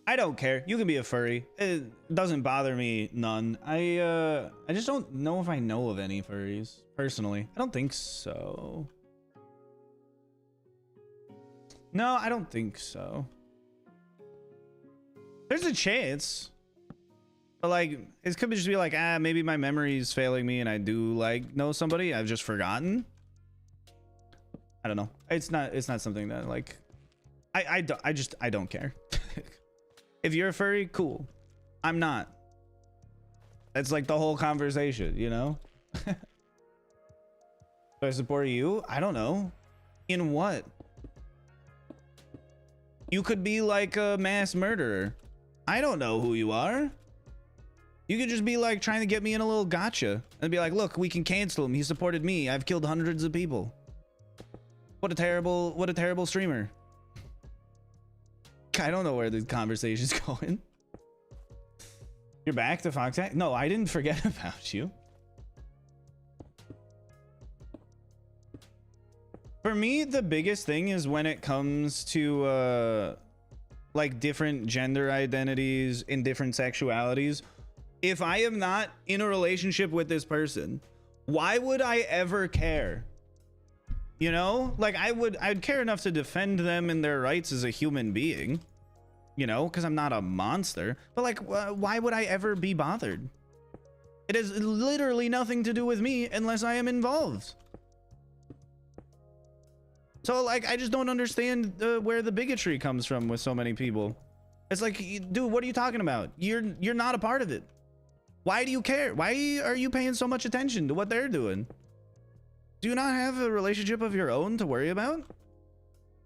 I don't care. You can be a furry. It doesn't bother me none. I just don't know if I know of any furries personally. I don't think so. No, I don't think so. There's a chance. But like, it could just be like, maybe my memory is failing me and I do like know somebody. I've just forgotten. I don't know. It's not something that like, I don't care. If you're a furry, cool. I'm not. That's like the whole conversation, you know? Do I support you? I don't know. In what? You could be like a mass murderer. I don't know who you are. You could just be like trying to get me in a little gotcha and be like, look, we can cancel him. He supported me. I've killed hundreds of people. What a terrible streamer. I don't know where the conversation's going. You're back to Fox? No, I didn't forget about you. For me, the biggest thing is when it comes to like different gender identities and different sexualities. If I am not in a relationship with this person, why would I ever care? You know, like I'd care enough to defend them and their rights as a human being, you know, because I'm not a monster. But like, why would I ever be bothered? It has literally nothing to do with me unless I am involved. So like, I just don't understand where the bigotry comes from with so many people. It's like, dude, what are you talking about? You're not a part of it. Why do you care? Why are you paying so much attention to what they're doing? Do you not have a relationship of your own to worry about?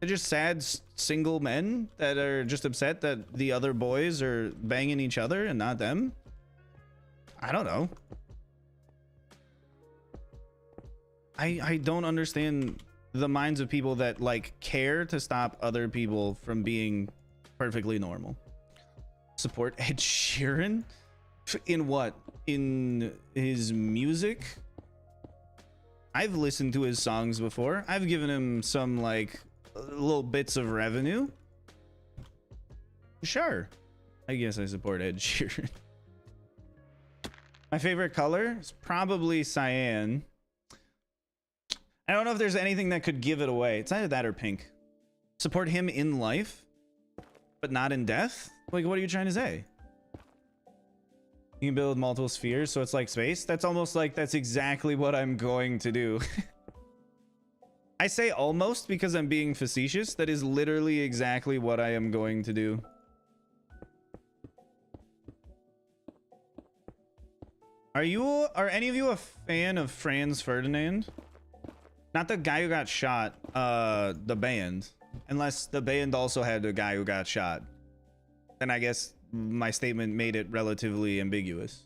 They're just sad single men that are just upset that the other boys are banging each other and not them. I don't know. I don't understand the minds of people that like care to stop other people from being perfectly normal. Support Ed Sheeran? In what? In his music? I've listened to his songs before. I've given him some like little bits of revenue. Sure. I guess I support Ed Sheeran. My favorite color is probably cyan. I don't know if there's anything that could give it away. It's either that or pink. Support him in life, but not in death? Like, what are you trying to say? You can build multiple spheres, so it's like space. That's almost like that's exactly what I'm going to do. I say almost because I'm being facetious. That is literally exactly what I am going to do. Are any of you a fan of Franz Ferdinand? Not the guy who got shot, the band. Unless the band also had a guy who got shot. Then I guess my statement made it relatively ambiguous.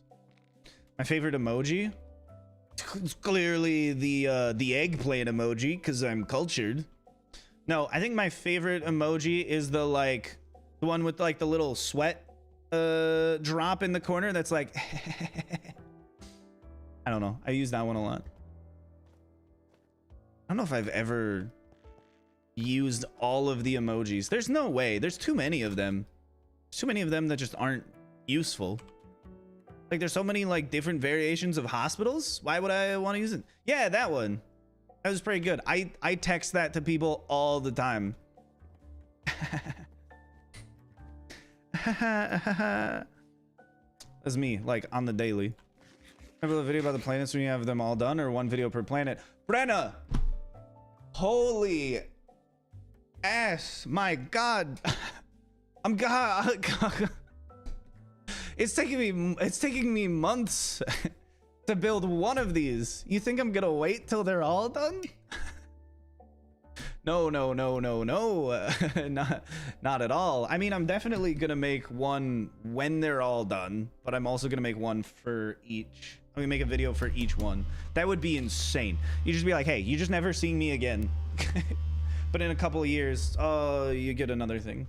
My favorite emoji? It's clearly the eggplant emoji, because I'm cultured. No, I think my favorite emoji is the one with like the little sweat drop in the corner that's like I don't know. I use that one a lot. I don't know if I've ever used all of the emojis. There's no way. There's too many of them. There's too many of them that just aren't useful. Like there's so many like different variations of hospitals. Why would I want to use it? Yeah, that one. That was pretty good. I text that to people all the time. That's me, like on the daily. Remember the video about the planets when you have them all done, or one video per planet? Brenna! Holy ass, my God. I'm God. It's taking me months to build one of these. You think I'm gonna wait till they're all done? No, not at all. I mean, I'm definitely gonna make one when they're all done, but I'm also gonna make one for each. I'm gonna make a video for each one. That would be insane. You just be like, hey, you just never seeing me again. But in a couple of years, you get another thing.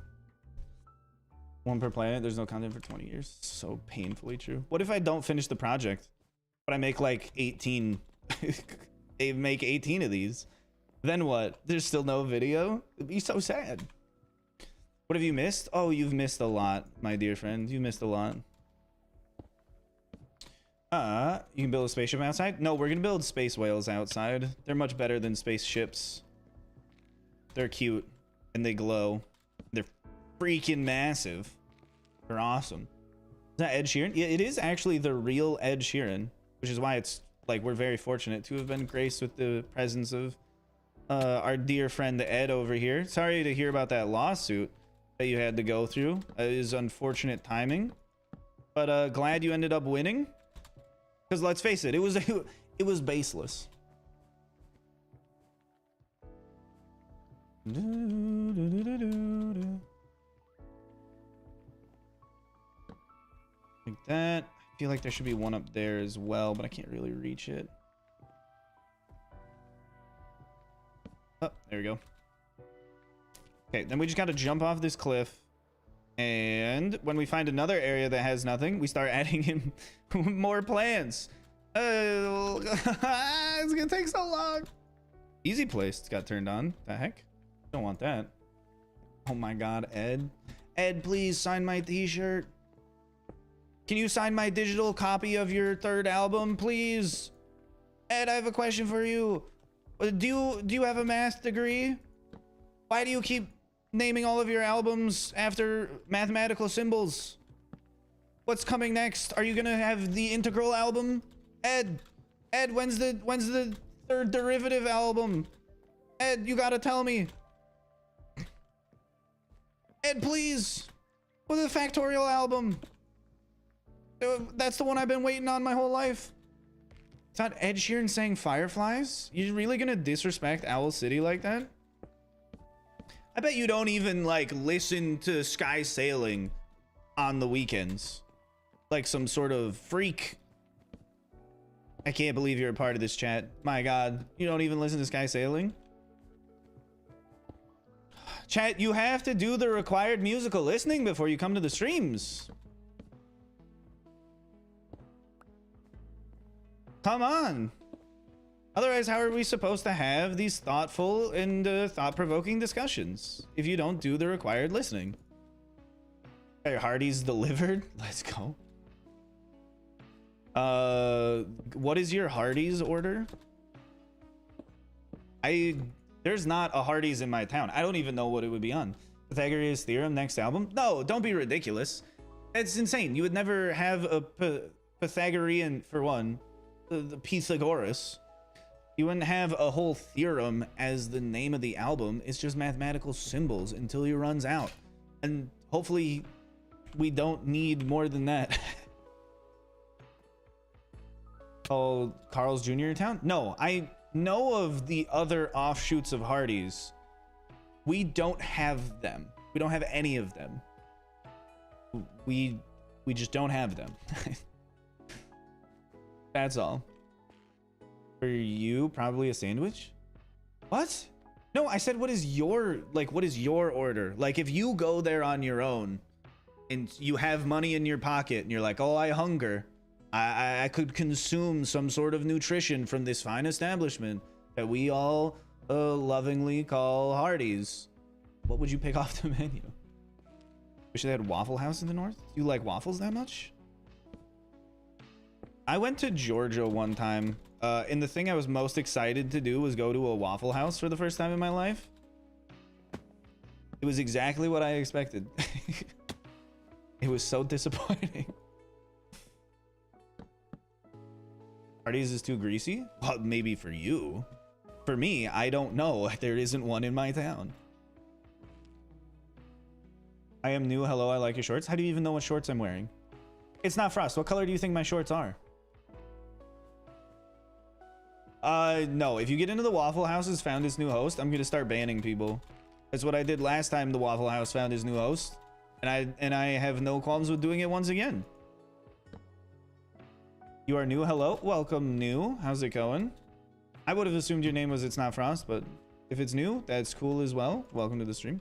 One per planet. There's no content for 20 years. So painfully true. What if I don't finish the project, but I make like 18? They make 18 of these. Then what? There's still no video? It'd be so sad. What have you missed? Oh, you've missed a lot, my dear friend. You missed a lot. You can build a spaceship outside? No, we're gonna build space whales outside. They're much better than spaceships. They're cute and they glow. They're freaking massive. They're awesome. Is that Ed Sheeran? Yeah, it is actually the real Ed Sheeran, which is why it's like we're very fortunate to have been graced with the presence of our dear friend Ed over here. Sorry to hear about that lawsuit that you had to go through. It is unfortunate timing, but glad you ended up winning. Because let's face it, it was baseless. Like that. I feel like there should be one up there as well, but I can't really reach it. Oh, there we go. Okay, then we just got to jump off this cliff. And when we find another area that has nothing, we start adding in more plants. It's gonna take so long. Easy place got turned on. The heck? Don't want that. Oh my God, Ed. Ed, please sign my t-shirt. Can you sign my digital copy of your third album, please? Ed, I have a question for you. Do you have a math degree? Why do you keep naming all of your albums after mathematical symbols? What's coming next? Are you gonna have the integral album? Ed, when's the third derivative album? Ed, you gotta tell me. Ed, please. With the factorial album. That's the one I've been waiting on my whole life. It's not Ed Sheeran saying Fireflies? You really gonna disrespect Owl City like that? I bet you don't even like listen to Sky Sailing on the weekends. Like some sort of freak. I can't believe you're a part of this chat. My God, you don't even listen to Sky Sailing? Chat, you have to do the required musical listening before you come to the streams. Come on. Otherwise, how are we supposed to have these thoughtful and thought-provoking discussions if you don't do the required listening? Hey, Hardy's delivered. Let's go. What is your Hardy's order? There's not a Hardy's in my town. I don't even know what it would be on. Pythagoras theorem, next album? No, don't be ridiculous. It's insane. You would never have a Pythagorean, for one, the Pythagoras. You wouldn't have a whole theorem as the name of the album. It's just mathematical symbols until he runs out. And hopefully we don't need more than that. Oh, Carl's Jr. town? No, I know of the other offshoots of Hardy's. We don't have them. We don't have any of them. We just don't have them. That's all. For you, probably a sandwich? What? No, I said what is your order? Like if you go there on your own and you have money in your pocket and you're like, oh, I hunger. I could consume some sort of nutrition from this fine establishment that we all lovingly call Hardy's. What would you pick off the menu? Wish they had Waffle House in the north. Do you like waffles that much? I went to Georgia one time And the thing I was most excited to do was go to a Waffle House for the first time in my life. It was exactly what I expected. It was so disappointing. Parties is too greasy? Well, maybe for you. For me, I don't know. There isn't one in my town. I am new. Hello, I like your shorts. How do you even know what shorts I'm wearing? It's not Frost. What color do you think my shorts are? No. If you get into the Waffle House's found its new host, I'm gonna start banning people. That's what I did last time the Waffle House found his new host. And I have no qualms with doing it once again. You are new. Hello. Welcome, new. How's it going? I would have assumed your name was It's Not Frost, but if it's new, that's cool as well. Welcome to the stream.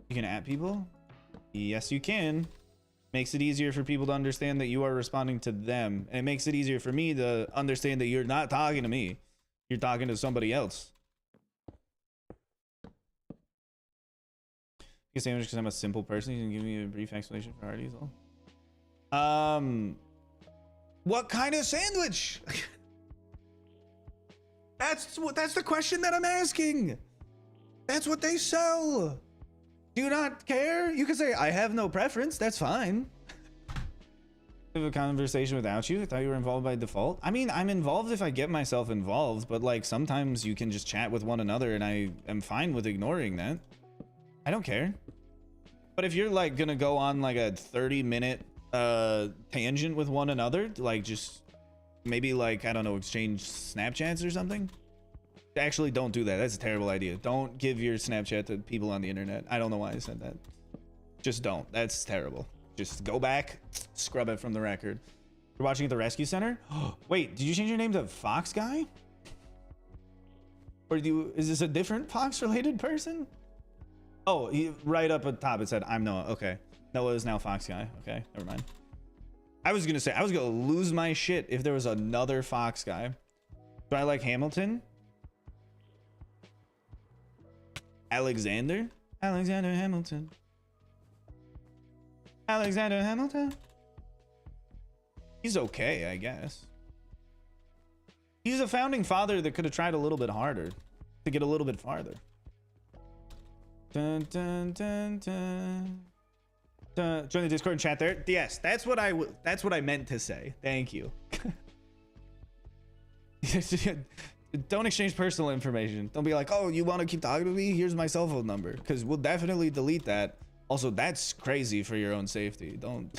You can at people? Yes, you can. Makes it easier for people to understand that you are responding to them. And it makes it easier for me to understand that you're not talking to me. You're talking to somebody else. You sandwich because I'm a simple person. You can give me a brief explanation for Artie as well. What kind of sandwich? That's the question that I'm asking. That's what they sell. Do you not care? You can say I have no preference. That's fine. Have a conversation without you. I thought you were involved by default. I mean, I'm involved if I get myself involved, but like sometimes you can just chat with one another, and I am fine with ignoring that. I don't care. But if you're like gonna go on like a 30-minute tangent with one another, like just maybe like, I don't know, exchange Snapchats or something, actually don't do that. That's a terrible idea. Don't give your Snapchat to people on the internet. I don't know why I said that. Just don't. That's terrible. Just go back, scrub it from the record. You're watching at the rescue center? Wait, did you change your name to Fox Guy? Or is this a different Fox related person? Oh, right up at top it said I'm Noah. Okay, Noah is now Fox Guy. Okay, never mind. I was gonna say I was gonna lose my shit if there was another Fox Guy. Do I like Hamilton? Alexander Hamilton. Alexander Hamilton. He's okay, I guess. He's a founding father that could have tried a little bit harder to get a little bit farther. Dun, dun, dun, dun. Join the Discord and chat there. Yes, that's what I meant to say. Thank you. Don't exchange personal information. Don't be like, oh, you want to keep talking to me? Here's my cell phone number, because we'll definitely delete that. Also, that's crazy for your own safety. Don't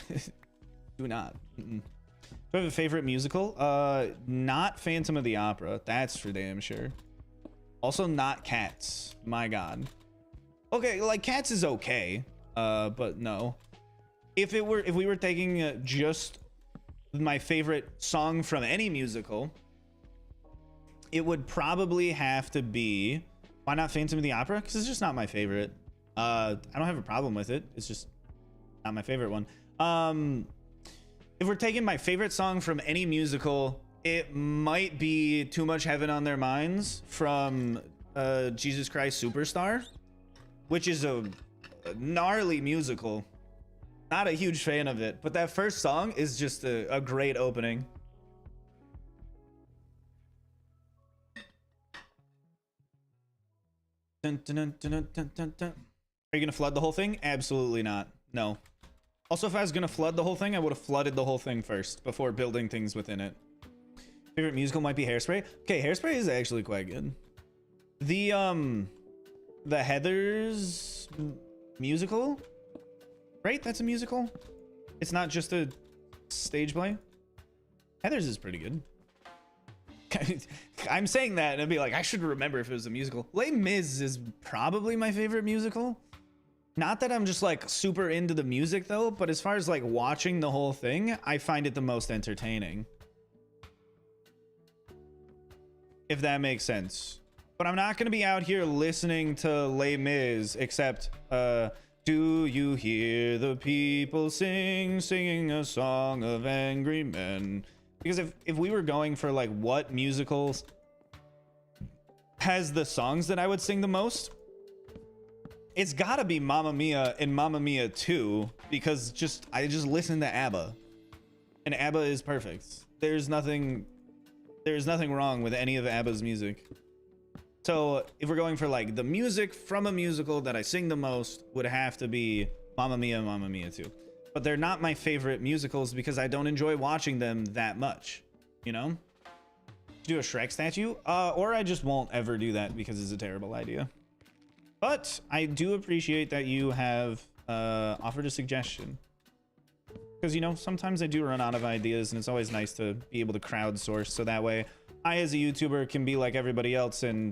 do not. Do I have a favorite musical? Not Phantom of the Opera. That's for damn sure. Also, not Cats. My God. Okay, like Cats is okay, but no. If we were taking just my favorite song from any musical, it would probably have to be, why not Phantom of the Opera? Because it's just not my favorite. I don't have a problem with it. It's just not my favorite one. If we're taking my favorite song from any musical, it might be Too Much Heaven on Their Minds from Jesus Christ Superstar, which is a gnarly musical. Not a huge fan of it, but that first song is just a great opening. Dun, dun, dun, dun, dun, dun, dun. Are you gonna flood the whole thing? Absolutely not. No. Also, if I was gonna flood the whole thing, I would have flooded the whole thing first before building things within it. Favorite musical might be Hairspray. Okay, Hairspray is actually quite good. The Heathers musical, right? That's a musical. It's not just a stage play. Heathers is pretty good. I'm saying that and I'd be like, I should remember if it was a musical. Les Mis is probably my favorite musical. Not that I'm just like super into the music though, but as far as like watching the whole thing, I find it the most entertaining. If that makes sense. But I'm not gonna be out here listening to Les Mis except do you hear the people singing a song of angry men? Because if we were going for like what musicals has the songs that I would sing the most, it's gotta be Mamma Mia and Mamma Mia 2, because I just listen to Abba, and Abba is perfect. There's nothing There's nothing wrong with any of Abba's music. So if we're going for like the music from a musical that I sing the most, would have to be Mamma Mia 2. But they're not my favorite musicals because I don't enjoy watching them that much, you know? Do a Shrek statue, or I just won't ever do that because it's a terrible idea. But I do appreciate that you have offered a suggestion, because, you know, sometimes I do run out of ideas and it's always nice to be able to crowdsource, so that way I as a YouTuber can be like everybody else and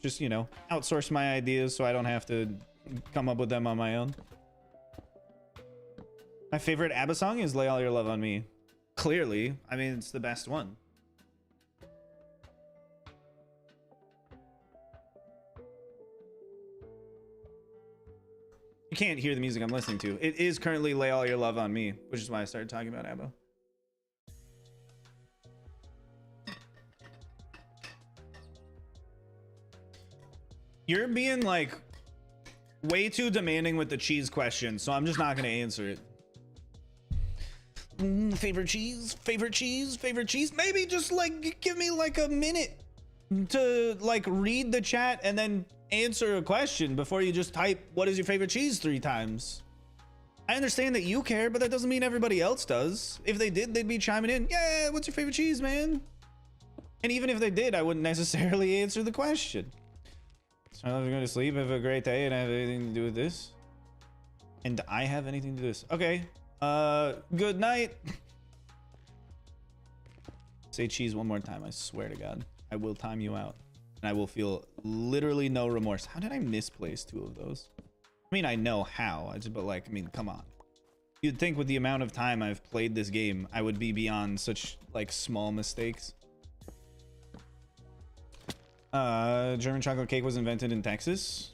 just, you know, outsource my ideas so I don't have to come up with them on my own. My favorite Abba song is Lay All Your Love on Me. Clearly, I mean, it's the best one. You can't hear the music I'm listening to. It is currently Lay All Your Love on Me, which is why I started talking about Abba. You're being like way too demanding with the cheese question, so I'm just not going to answer it. Favorite cheese, favorite cheese, favorite cheese. Maybe just like give me like a minute to like read the chat and then answer a question before you just type what is your favorite cheese 3 times. I understand that you care, but that doesn't mean everybody else does. If they did, they'd be chiming in, yeah, what's your favorite cheese, man? And even if they did, I wouldn't necessarily answer the question. So I love going to sleep, have a great day, and I have anything to do with this. And I have anything to do with this. Okay. Good night. Say cheese one more time. I swear to God, I will time you out. And I will feel literally no remorse. How did I misplace 2 of those? I mean, I know how, but like, I mean, come on. You'd think with the amount of time I've played this game, I would be beyond such like small mistakes. German chocolate cake was invented in Texas.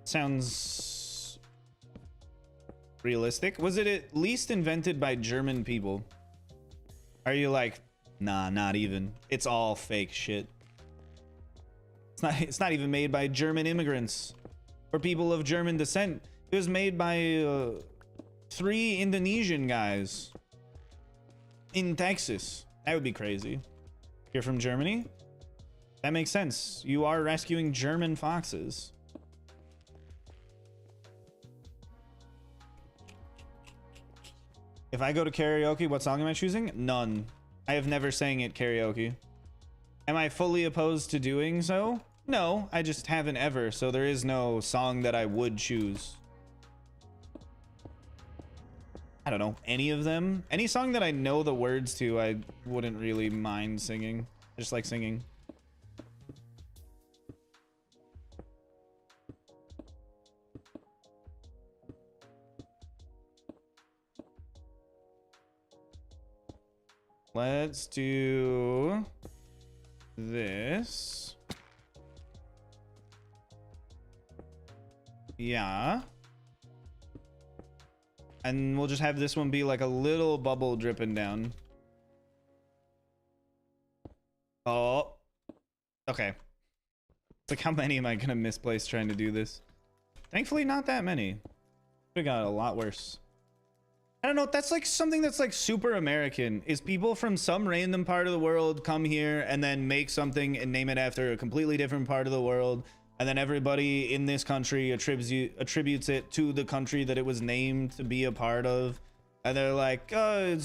Sounds realistic. Was it at least invented by German people? Are you like, nah, not even. It's all fake shit. It's not even made by German immigrants or people of German descent. It was made by 3 Indonesian guys in Texas. That would be crazy. You're from Germany? That makes sense. You are rescuing German foxes. If I go to karaoke, what song am I choosing? None. I have never sang at karaoke. Am I fully opposed to doing so? No, I just haven't ever, so there is no song that I would choose. I don't know, any of them? Any song that I know the words to, I wouldn't really mind singing. I just like singing. Let's do this. Yeah. And we'll just have this one be like a little bubble dripping down. Oh. Okay. It's like, how many am I gonna misplace trying to do this? Thankfully, not that many. We got a lot worse. I don't know, that's like something that's like super American, is people from some random part of the world come here and then make something and name it after a completely different part of the world, and then everybody in this country attributes it to the country that it was named to be a part of, and they're like, oh,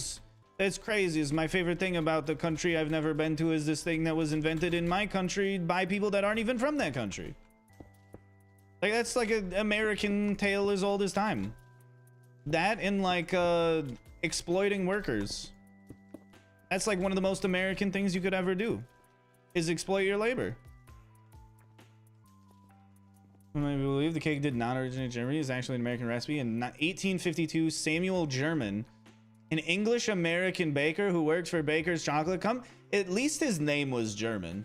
it's crazy. It's my favorite thing about the country I've never been to is this thing that was invented in my country by people that aren't even from that country. Like, that's like an American tale as old as time. That and like exploiting workers. That's like one of the most American things you could ever do, is exploit your labor. I believe the cake did not originate in Germany. It's actually an American recipe. In 1852, Samuel German, an English American baker who worked for Baker's Chocolate Company. At least his name was German,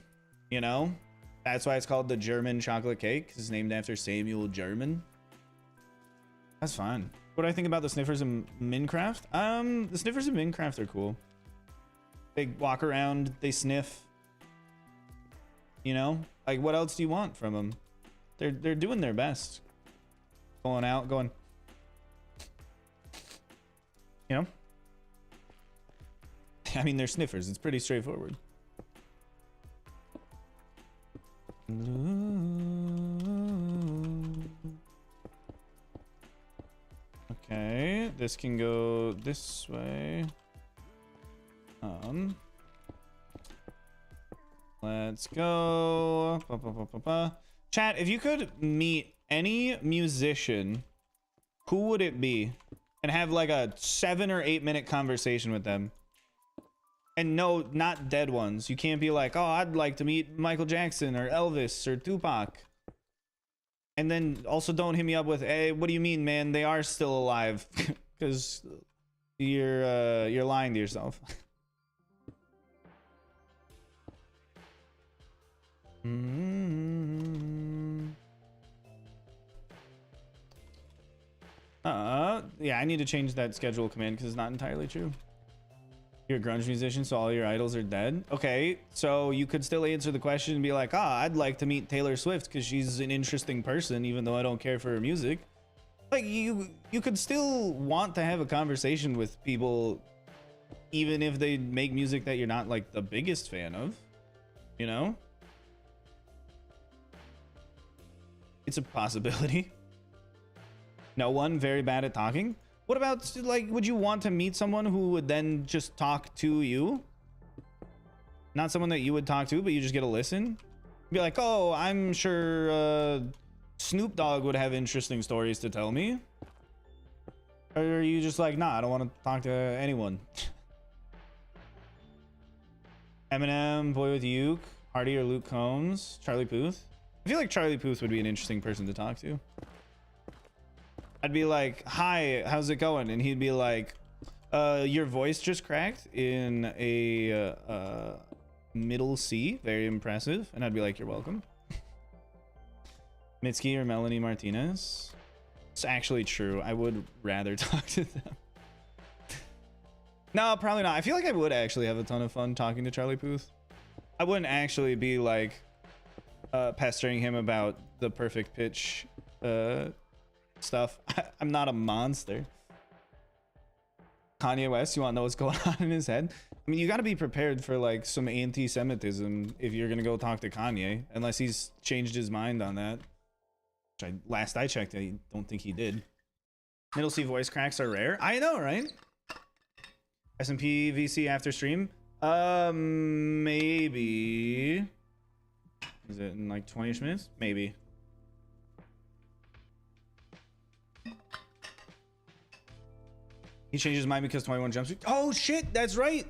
you know? That's why it's called the German chocolate cake, 'cause it's named after Samuel German. That's fine. What do I think about the sniffers in Minecraft? The sniffers in Minecraft are cool. They walk around, they sniff. You know? Like, what else do you want from them? They're doing their best. Going out, going. You know? I mean, they're sniffers. It's pretty straightforward. Okay, this can go this way. Let's go. Chat, if you could meet any musician, who would it be? And have like a 7 or 8 minute conversation with them. And no, not dead ones. You can't be like, oh, I'd like to meet Michael Jackson or Elvis or Tupac. And then also don't hit me up with, hey, what do you mean, man? They are still alive. Because you're lying to yourself. Yeah, I need to change that schedule command because it's not entirely true. You're a grunge musician, so all your idols are dead. Okay, so you could still answer the question and be like, I'd like to meet Taylor Swift because she's an interesting person, even though I don't care for her music. Like, you could still want to have a conversation with people, even if they make music that you're not like the biggest fan of, you know? It's a possibility. No one, very bad at talking. What about, like, would you want to meet someone who would then just talk to you? Not someone that you would talk to, but you just get to listen? Be like, oh, I'm sure Snoop Dogg would have interesting stories to tell me. Or are you just like, nah, I don't want to talk to anyone? Eminem, Boy with Uke, Hardy or Luke Combs, Charlie Puth. I feel like Charlie Puth would be an interesting person to talk to. I'd be like, hi, how's it going? And he'd be like, your voice just cracked in a middle C. Very impressive. And I'd be like, you're welcome. Mitski or Melanie Martinez. It's actually true. I would rather talk to them. No, probably not. I feel like I would actually have a ton of fun talking to Charlie Puth. I wouldn't actually be like pestering him about the perfect pitch stuff. I'm not a monster. Kanye West, you want to know what's going on in his head? I mean, you got to be prepared for like some anti-Semitism if you're gonna go talk to Kanye, unless he's changed his mind on that. Which last I checked, I don't think he did. Middle C voice cracks are rare. I know, right? S&P VC after stream. Maybe. Is it in like 20ish minutes? Maybe. He changed his mind because 21 Jump Street. Oh shit, that's right.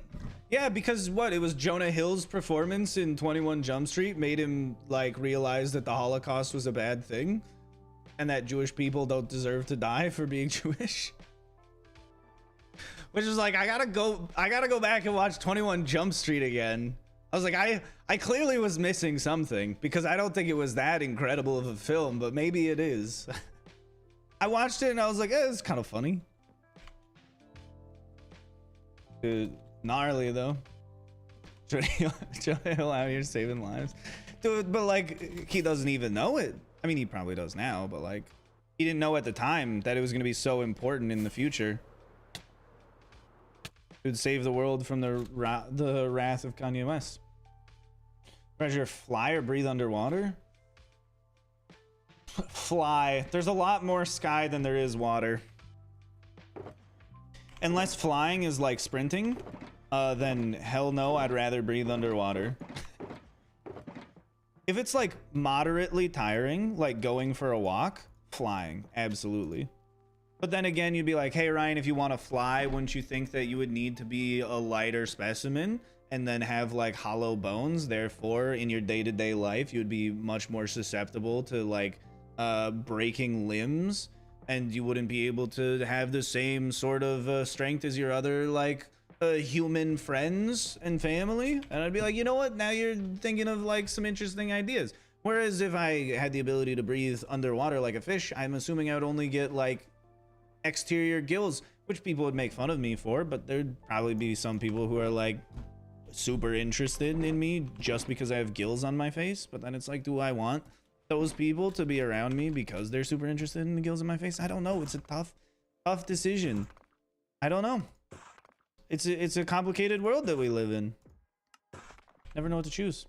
Yeah, because what? It was Jonah Hill's performance in 21 Jump Street made him like realize that the Holocaust was a bad thing and that Jewish people don't deserve to die for being Jewish. Which is like, I gotta go back and watch 21 Jump Street again. I was like, I clearly was missing something because I don't think it was that incredible of a film, but maybe it is. I watched it and I was like, it's kind of funny. Dude, gnarly though. Jonah Hill out here saving lives. Dude, but like, he doesn't even know it. I mean, he probably does now, but like, he didn't know at the time that it was gonna be so important in the future. It would save the world from the wrath of Kanye West. Treasure fly or breathe underwater? Fly. There's a lot more sky than there is water. Unless flying is like sprinting, then hell no, I'd rather breathe underwater. If it's like moderately tiring, like going for a walk, flying, absolutely. But then again, you'd be like, hey, Ryan, if you want to fly, wouldn't you think that you would need to be a lighter specimen and then have like hollow bones? Therefore, in your day-to-day life, you'd be much more susceptible to like breaking limbs, and you wouldn't be able to have the same sort of strength as your other like human friends and family. And I'd be like, you know what? Now you're thinking of like some interesting ideas. Whereas if I had the ability to breathe underwater like a fish, I'm assuming I would only get like exterior gills, which people would make fun of me for, but there'd probably be some people who are like super interested in me just because I have gills on my face. But then it's like, do I want those people to be around me because they're super interested in the gills on my face? I don't know. It's a tough decision. I don't know. It's a complicated world that we live in. Never know what to choose.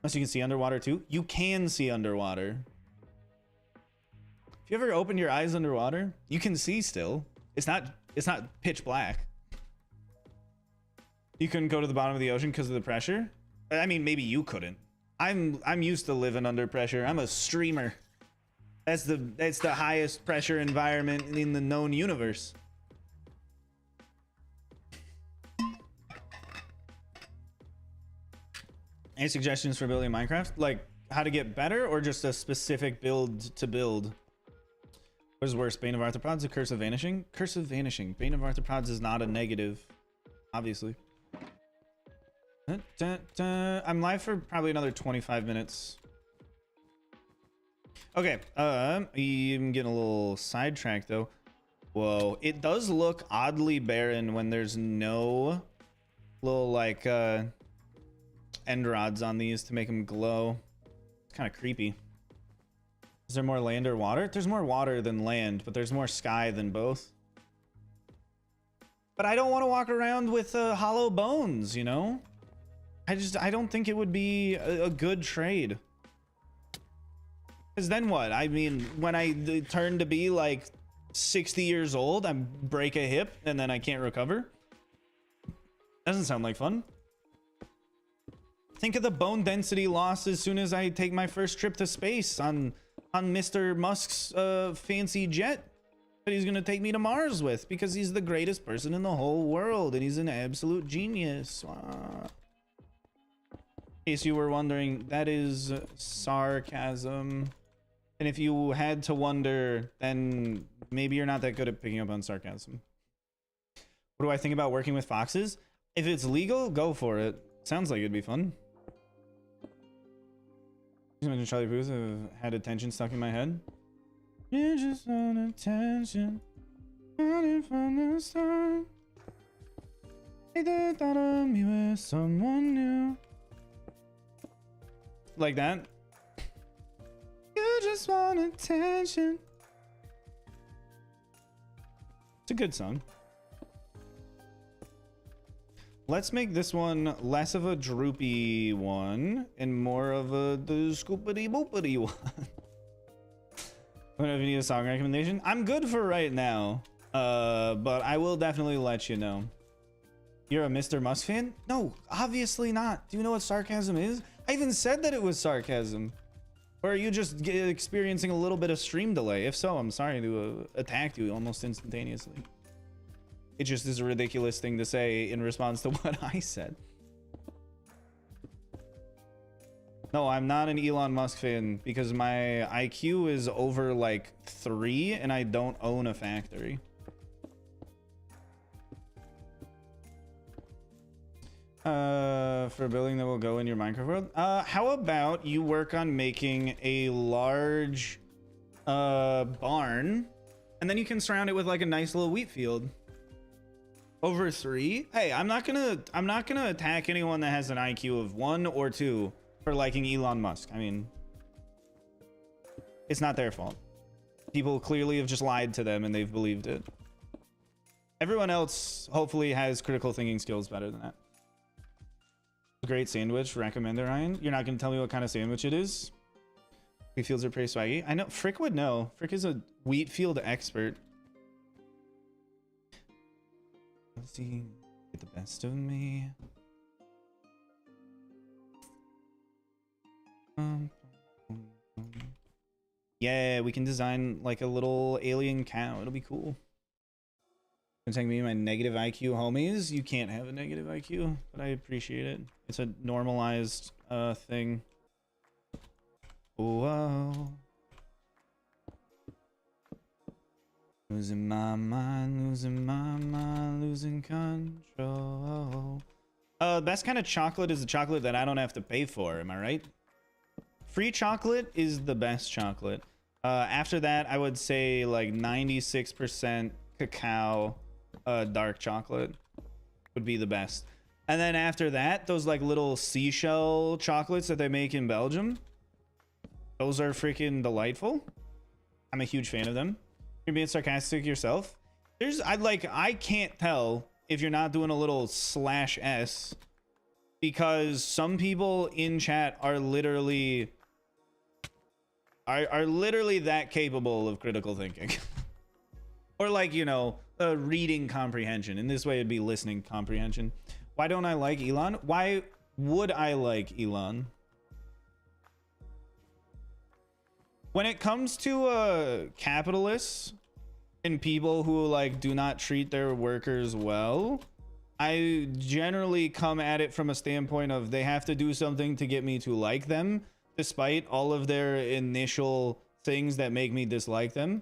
Unless you can see underwater too. You can see underwater. If you ever open your eyes underwater, you can see still. It's not pitch black. You couldn't go to the bottom of the ocean because of the pressure. I mean, maybe you couldn't. I'm used to living under pressure. I'm a streamer. That's the highest pressure environment in the known universe. Any suggestions for building Minecraft? Like how to get better or just a specific build to build? What is worse, Bane of Arthropods or Curse of Vanishing? Curse of Vanishing. Bane of Arthropods is not a negative, obviously. I'm live for probably another 25 minutes. Okay, I'm getting a little sidetracked though. Whoa, it does look oddly barren when there's no little like end rods on these to make them glow. It's kind of creepy. Is there more land or water? There's more water than land, but there's more sky than both. But I don't want to walk around with hollow bones, you know? I don't think it would be a good trade. Because then what? I mean, when I turn to be like 60 years old, I break a hip and then I can't recover. Doesn't sound like fun. Think of the bone density loss as soon as I take my first trip to space on Mr. Musk's fancy jet that he's gonna take me to Mars with, because he's the greatest person in the whole world and he's an absolute genius. In case you were wondering, that is sarcasm. And if you had to wonder, then maybe you're not that good at picking up on sarcasm. What do I think about working with foxes? If it's legal, go for it. Sounds like it'd be fun. You mentioned Charlie Puth have had attention stuck in my head. You just want attention. Running from the start. Take the thought of me with someone new. Like that. You just want attention. It's a good song. Let's make this one less of a droopy one and more of a the scoopity boopity one. I don't know if you need a song recommendation. I'm good for right now, but I will definitely let you know. You're a Mr. Musk fan? No, obviously not. Do you know what sarcasm is? I even said that it was sarcasm. Or are you just experiencing a little bit of stream delay? If so, I'm sorry to attack you almost instantaneously. It just is a ridiculous thing to say in response to what I said. No, I'm not an Elon Musk fan because my IQ is over like 3 and I don't own a factory. For a building that will go in your Minecraft world, how about you work on making a large barn and then you can surround it with like a nice little wheat field. Over 3? Hey, I'm not gonna attack anyone that has an IQ of 1 or 2 for liking Elon Musk. I mean, it's not their fault. People clearly have just lied to them and they've believed it. Everyone else hopefully has critical thinking skills better than that. Great sandwich, recommend it, Ryan. You're not gonna tell me what kind of sandwich it is? Wheat fields are pretty swaggy. I know Frick would know. Frick is a wheat field expert. Let's see, get the best of me. Yeah, we can design like a little alien cow. It'll be cool. Gonna take me and my negative IQ homies. You can't have a negative IQ, but I appreciate it. It's a normalized thing. Whoa. Losing my mind, losing control. Best kind of chocolate is the chocolate that I don't have to pay for. Am I right? Free chocolate is the best chocolate. After that, I would say like 96% cacao, dark chocolate would be the best. And then after that, those like little seashell chocolates that they make in Belgium, those are freaking delightful. I'm a huge fan of them. You're being sarcastic yourself. I can't tell if you're not doing a little /s because some people in chat are literally that capable of critical thinking. Or like, you know, reading comprehension. In this way it'd be listening comprehension. Why don't I like Elon? Why would I like Elon? When it comes to capitalists and people who like do not treat their workers well, I generally come at it from a standpoint of they have to do something to get me to like them, despite all of their initial things that make me dislike them.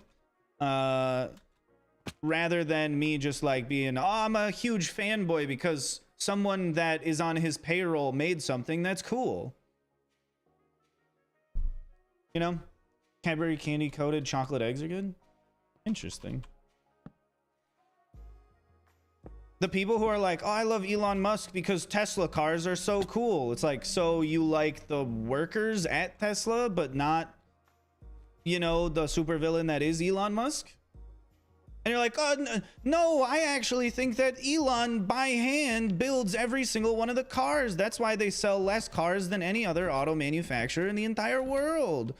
Rather than me just like being, oh, I'm a huge fanboy because someone that is on his payroll made something that's cool. You know? Cadbury candy coated chocolate eggs are good. Interesting. The people who are like, oh, I love Elon Musk because Tesla cars are so cool. It's like, so you like the workers at Tesla, but not, you know, the supervillain that is Elon Musk? And you're like, oh, no, I actually think that Elon by hand builds every single one of the cars. That's why they sell less cars than any other auto manufacturer in the entire world.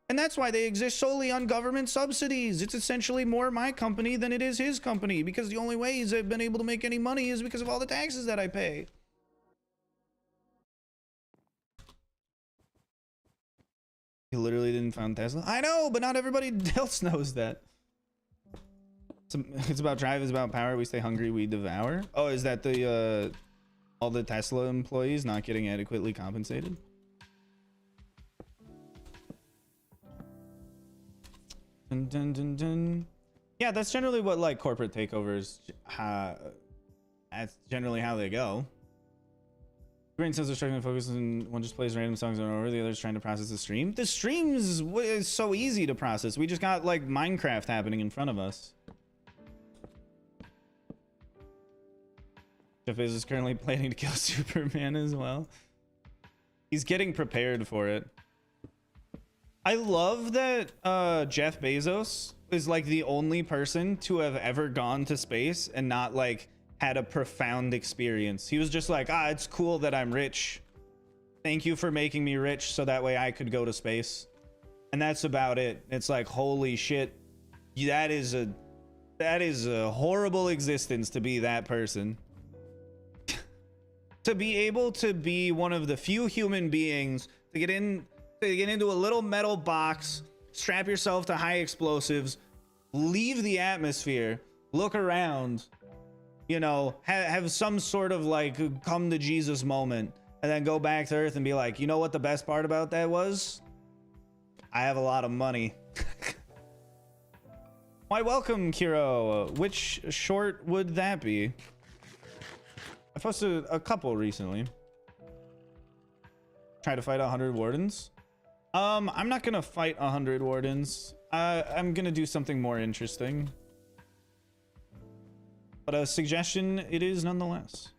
And that's why they exist solely on government subsidies. It's essentially more my company than it is his company, because the only ways I've been able to make any money is because of all the taxes that I pay. He literally didn't found Tesla. I know, but not everybody else knows that. It's about drive, it's about power. We stay hungry, we devour. Oh, is that the all the Tesla employees not getting adequately compensated? Dun, dun, dun, dun. Yeah, that's generally what like corporate takeovers. That's generally how they go. Brain cells are struggling to focus, and one just plays random songs over and over. The other's trying to process the stream. The streams is so easy to process. We just got like Minecraft happening in front of us. Jeff Bezos is currently planning to kill Superman as well. He's getting prepared for it. I love that Jeff Bezos is like the only person to have ever gone to space and not like had a profound experience. He was just like, it's cool that I'm rich. Thank you for making me rich so that way I could go to space. And that's about it. It's like, holy shit. That is a horrible existence to be that person. To be able to be one of the few human beings to get into a little metal box, strap yourself to high explosives, leave the atmosphere, look around, you know, have some sort of like come to Jesus moment, and then go back to Earth and be like, you know what the best part about that was? I have a lot of money. Why, welcome, Kiro. Which short would that be? I posted a couple recently. Try to fight 100 wardens. I'm not gonna fight 100 wardens. I'm gonna do something more interesting. But a suggestion it is nonetheless.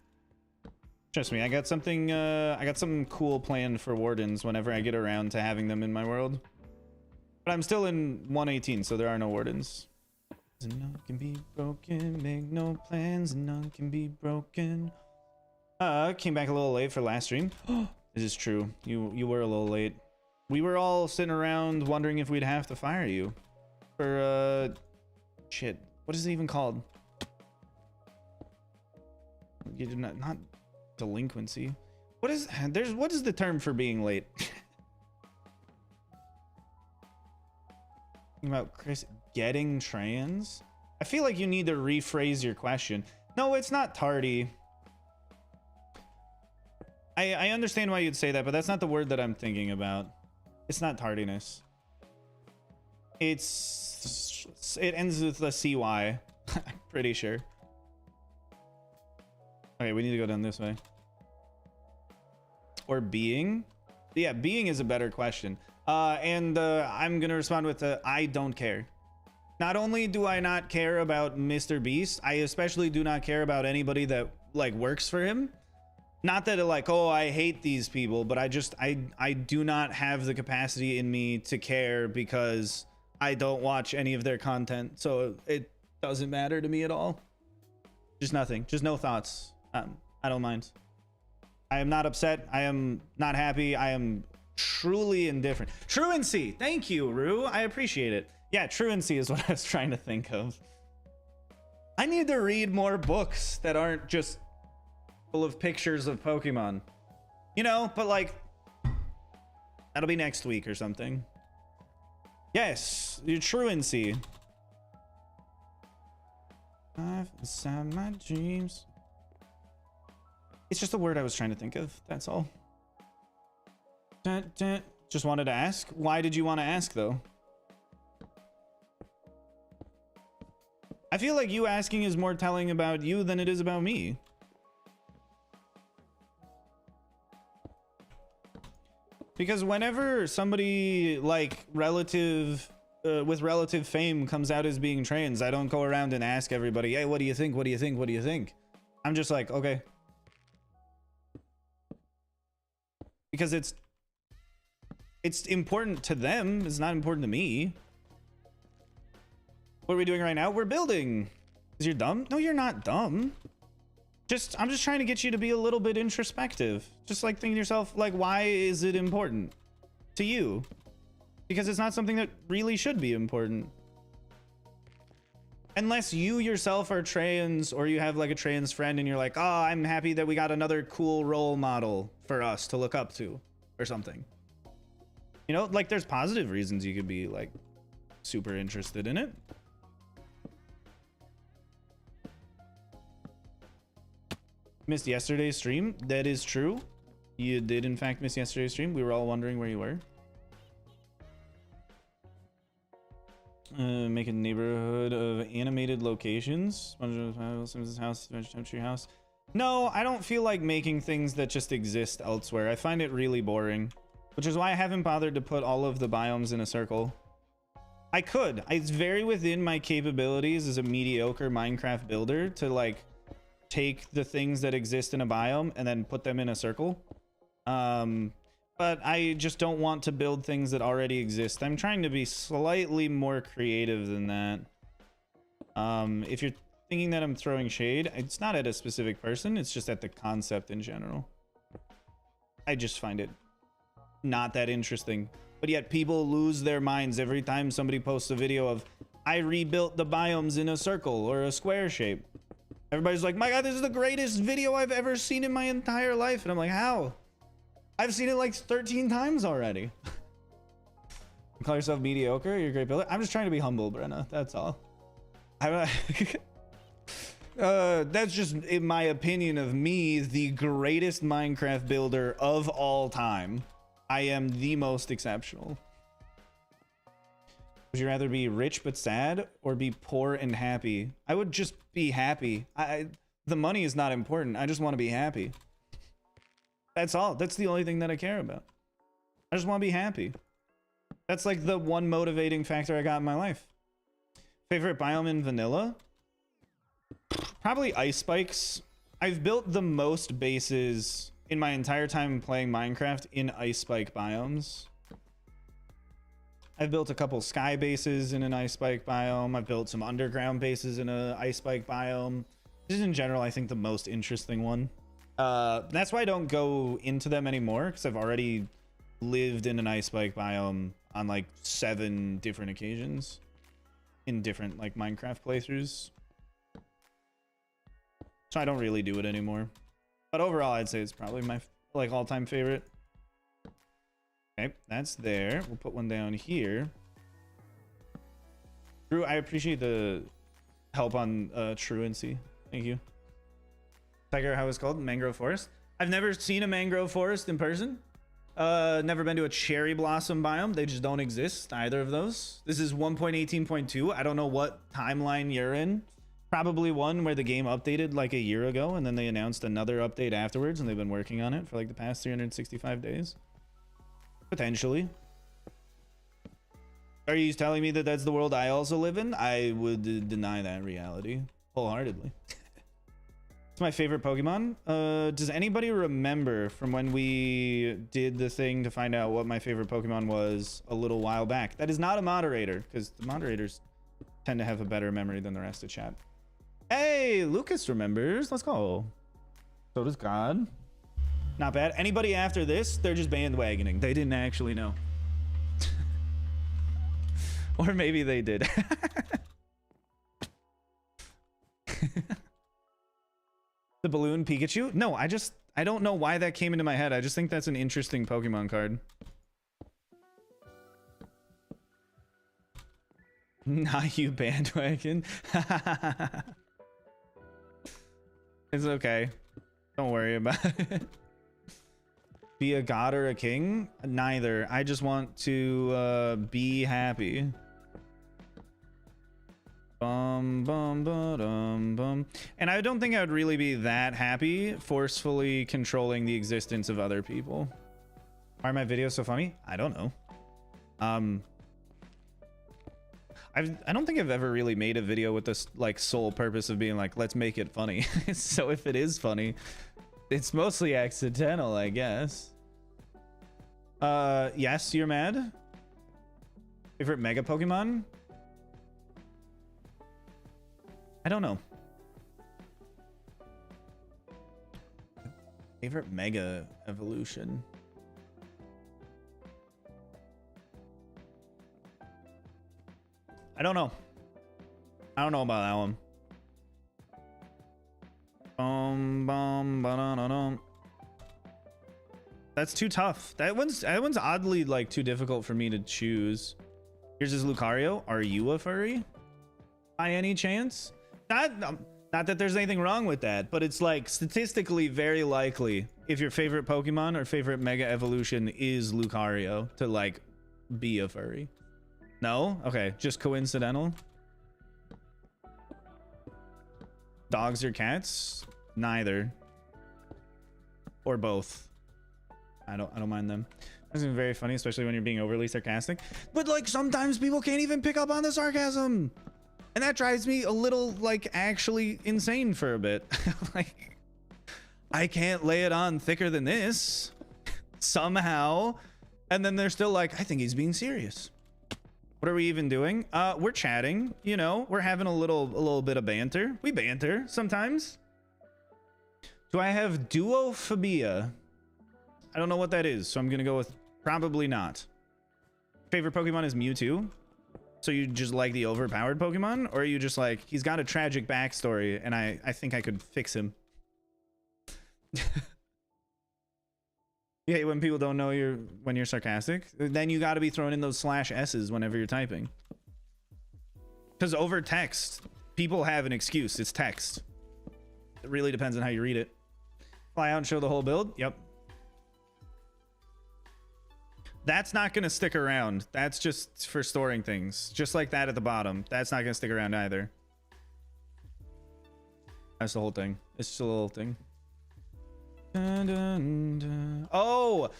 Trust me, I got something cool planned for wardens whenever I get around to having them in my world. But I'm still in 118, so there are no wardens. None can be broken, make no plans, none can be broken. Came back a little late for last stream. This is true. You were a little late. We were all sitting around wondering if we'd have to fire you for shit. What is it even called? You did not delinquency. What is the term for being late? About Chris getting trans? I feel like you need to rephrase your question. No, it's not tardy. I understand why you'd say that, but that's not the word that I'm thinking about. It's not tardiness. It ends with a CY. I'm pretty sure. Okay, we need to go down this way. Or being? Yeah, being is a better question. I'm gonna respond with I don't care. Not only do I not care about MrBeast, I especially do not care about anybody that like works for him. Not that like, oh, I hate these people, but I do not have the capacity in me to care because I don't watch any of their content. So it doesn't matter to me at all. Just nothing. Just no thoughts. I don't mind. I am not upset. I am not happy. I am truly indifferent. Truancy. Thank you, Rue. I appreciate it. Yeah, truancy is what I was trying to think of. I need to read more books that aren't just full of pictures of Pokemon. You know, but like, that'll be next week or something. Yes, your truancy. I've inside my dreams. It's just a word I was trying to think of. That's all. Dun, dun. Just wanted to ask. Why did you want to ask, though? I feel like you asking is more telling about you than it is about me. Because whenever somebody like with relative fame comes out as being trans, I don't go around and ask everybody, hey, what do you think? What do you think? What do you think? I'm just like, okay. Because it's important to them. It's not important to me. What are we doing right now? We're building. Is you're dumb? No, you're not dumb. I'm just trying to get you to be a little bit introspective. Just like thinking to yourself, like, why is it important to you? Because it's not something that really should be important. Unless you yourself are trans or you have like a trans friend and you're like, oh, I'm happy that we got another cool role model for us to look up to or something. You know, like there's positive reasons you could be like super interested in it. Missed yesterday's stream. That is true. You did in fact miss yesterday's stream. We were all wondering where you were. Make a neighborhood of animated locations. Simpsons house, Tree house. No, I don't feel like making things that just exist elsewhere. I find it really boring, which is why I haven't bothered to put all of the biomes in a circle. I could. It's very within my capabilities as a mediocre Minecraft builder to like take the things that exist in a biome and then put them in a circle. But I just don't want to build things that already exist. I'm trying to be slightly more creative than that. If you're thinking that I'm throwing shade, it's not at a specific person. It's just at the concept in general. I just find it not that interesting. But yet people lose their minds every time somebody posts a video of, I rebuilt the biomes in a circle or a square shape. Everybody's like, my God, this is the greatest video I've ever seen in my entire life. And I'm like, how? I've seen it like 13 times already. You call yourself mediocre? You're a great builder? I'm just trying to be humble, Brenna. That's all. That's just, in my opinion of me, the greatest Minecraft builder of all time. I am the most exceptional. Would you rather be rich but sad or be poor and happy? I would just be happy. The money is not important. I just want to be happy. That's all. That's the only thing that I care about. I just want to be happy. That's like the one motivating factor I got in my life. Favorite biome in vanilla? Probably ice spikes. I've built the most bases in my entire time playing Minecraft in ice spike biomes. I've built a couple sky bases in an ice spike biome. I've built some underground bases in an ice spike biome. This is in general, I think, the most interesting one. That's why I don't go into them anymore, because I've already lived in an ice spike biome on like 7 different occasions in different like Minecraft playthroughs. So I don't really do it anymore. But overall, I'd say it's probably my like all-time favorite. Okay, that's there. We'll put one down here. Drew, I appreciate the help on truancy. Thank you. Tiger, how it's called? Mangrove forest. I've never seen a mangrove forest in person. Never been to a cherry blossom biome. They just don't exist, either of those. This is 1.18.2. I don't know what timeline you're in. Probably one where the game updated like a year ago and then they announced another update afterwards and they've been working on it for like the past 365 days. Potentially. Are you telling me that that's the world I also live in? I would deny that reality wholeheartedly. It's my favorite Pokemon. Does anybody remember from when we did the thing to find out what my favorite Pokemon was a little while back? That is not a moderator, because the moderators tend to have a better memory than the rest of chat. Hey, Lucas remembers. Let's go. So does God. Not bad. Anybody after this, they're just bandwagoning. They didn't actually know. Or maybe they did. The balloon Pikachu? No, I don't know why that came into my head. I just think that's an interesting Pokemon card. Not you, bandwagon. It's okay. Don't worry about it. Be a god or a king? Neither. I just want to be happy. Bum, bum, ba-dum, bum. And I don't think I would really be that happy forcefully controlling the existence of other people. Why are my videos so funny? I don't know. I don't think I've ever really made a video with this like sole purpose of being like, let's make it funny. So if it is funny, it's mostly accidental, I guess. Yes, you're mad. Favorite Mega Pokemon? I don't know. Favorite Mega Evolution? I don't know. I don't know about that one. That's too tough. That one's oddly like too difficult for me to choose. Here's his Lucario. Are you a furry? By any chance? Not that there's anything wrong with that, but it's like statistically very likely if your favorite Pokemon or favorite Mega Evolution is Lucario to like be a furry. No? Okay, just coincidental. Dogs or cats? Neither. Or both. I don't mind them. It's very funny, especially when you're being overly sarcastic. But like sometimes people can't even pick up on the sarcasm. And that drives me a little like actually insane for a bit. Like I can't lay it on thicker than this somehow. And then they're still like, I think he's being serious. What are we even doing? We're chatting, you know, we're having a little bit of banter. We banter sometimes. Do I have duophobia? I don't know what that is, so I'm gonna go with probably not. Favorite Pokemon is Mewtwo. So you just like the overpowered Pokemon, or are you just like, he's got a tragic backstory and I think I could fix him? You hate when people don't know when you're sarcastic? Then you got to be throwing in those /S's whenever you're typing. Because over text, people have an excuse. It's text. It really depends on how you read it. Fly out and show the whole build? Yep. That's not going to stick around. That's just for storing things. Just like that at the bottom. That's not going to stick around either. That's the whole thing. It's just a little thing. Dun, dun, dun. Oh!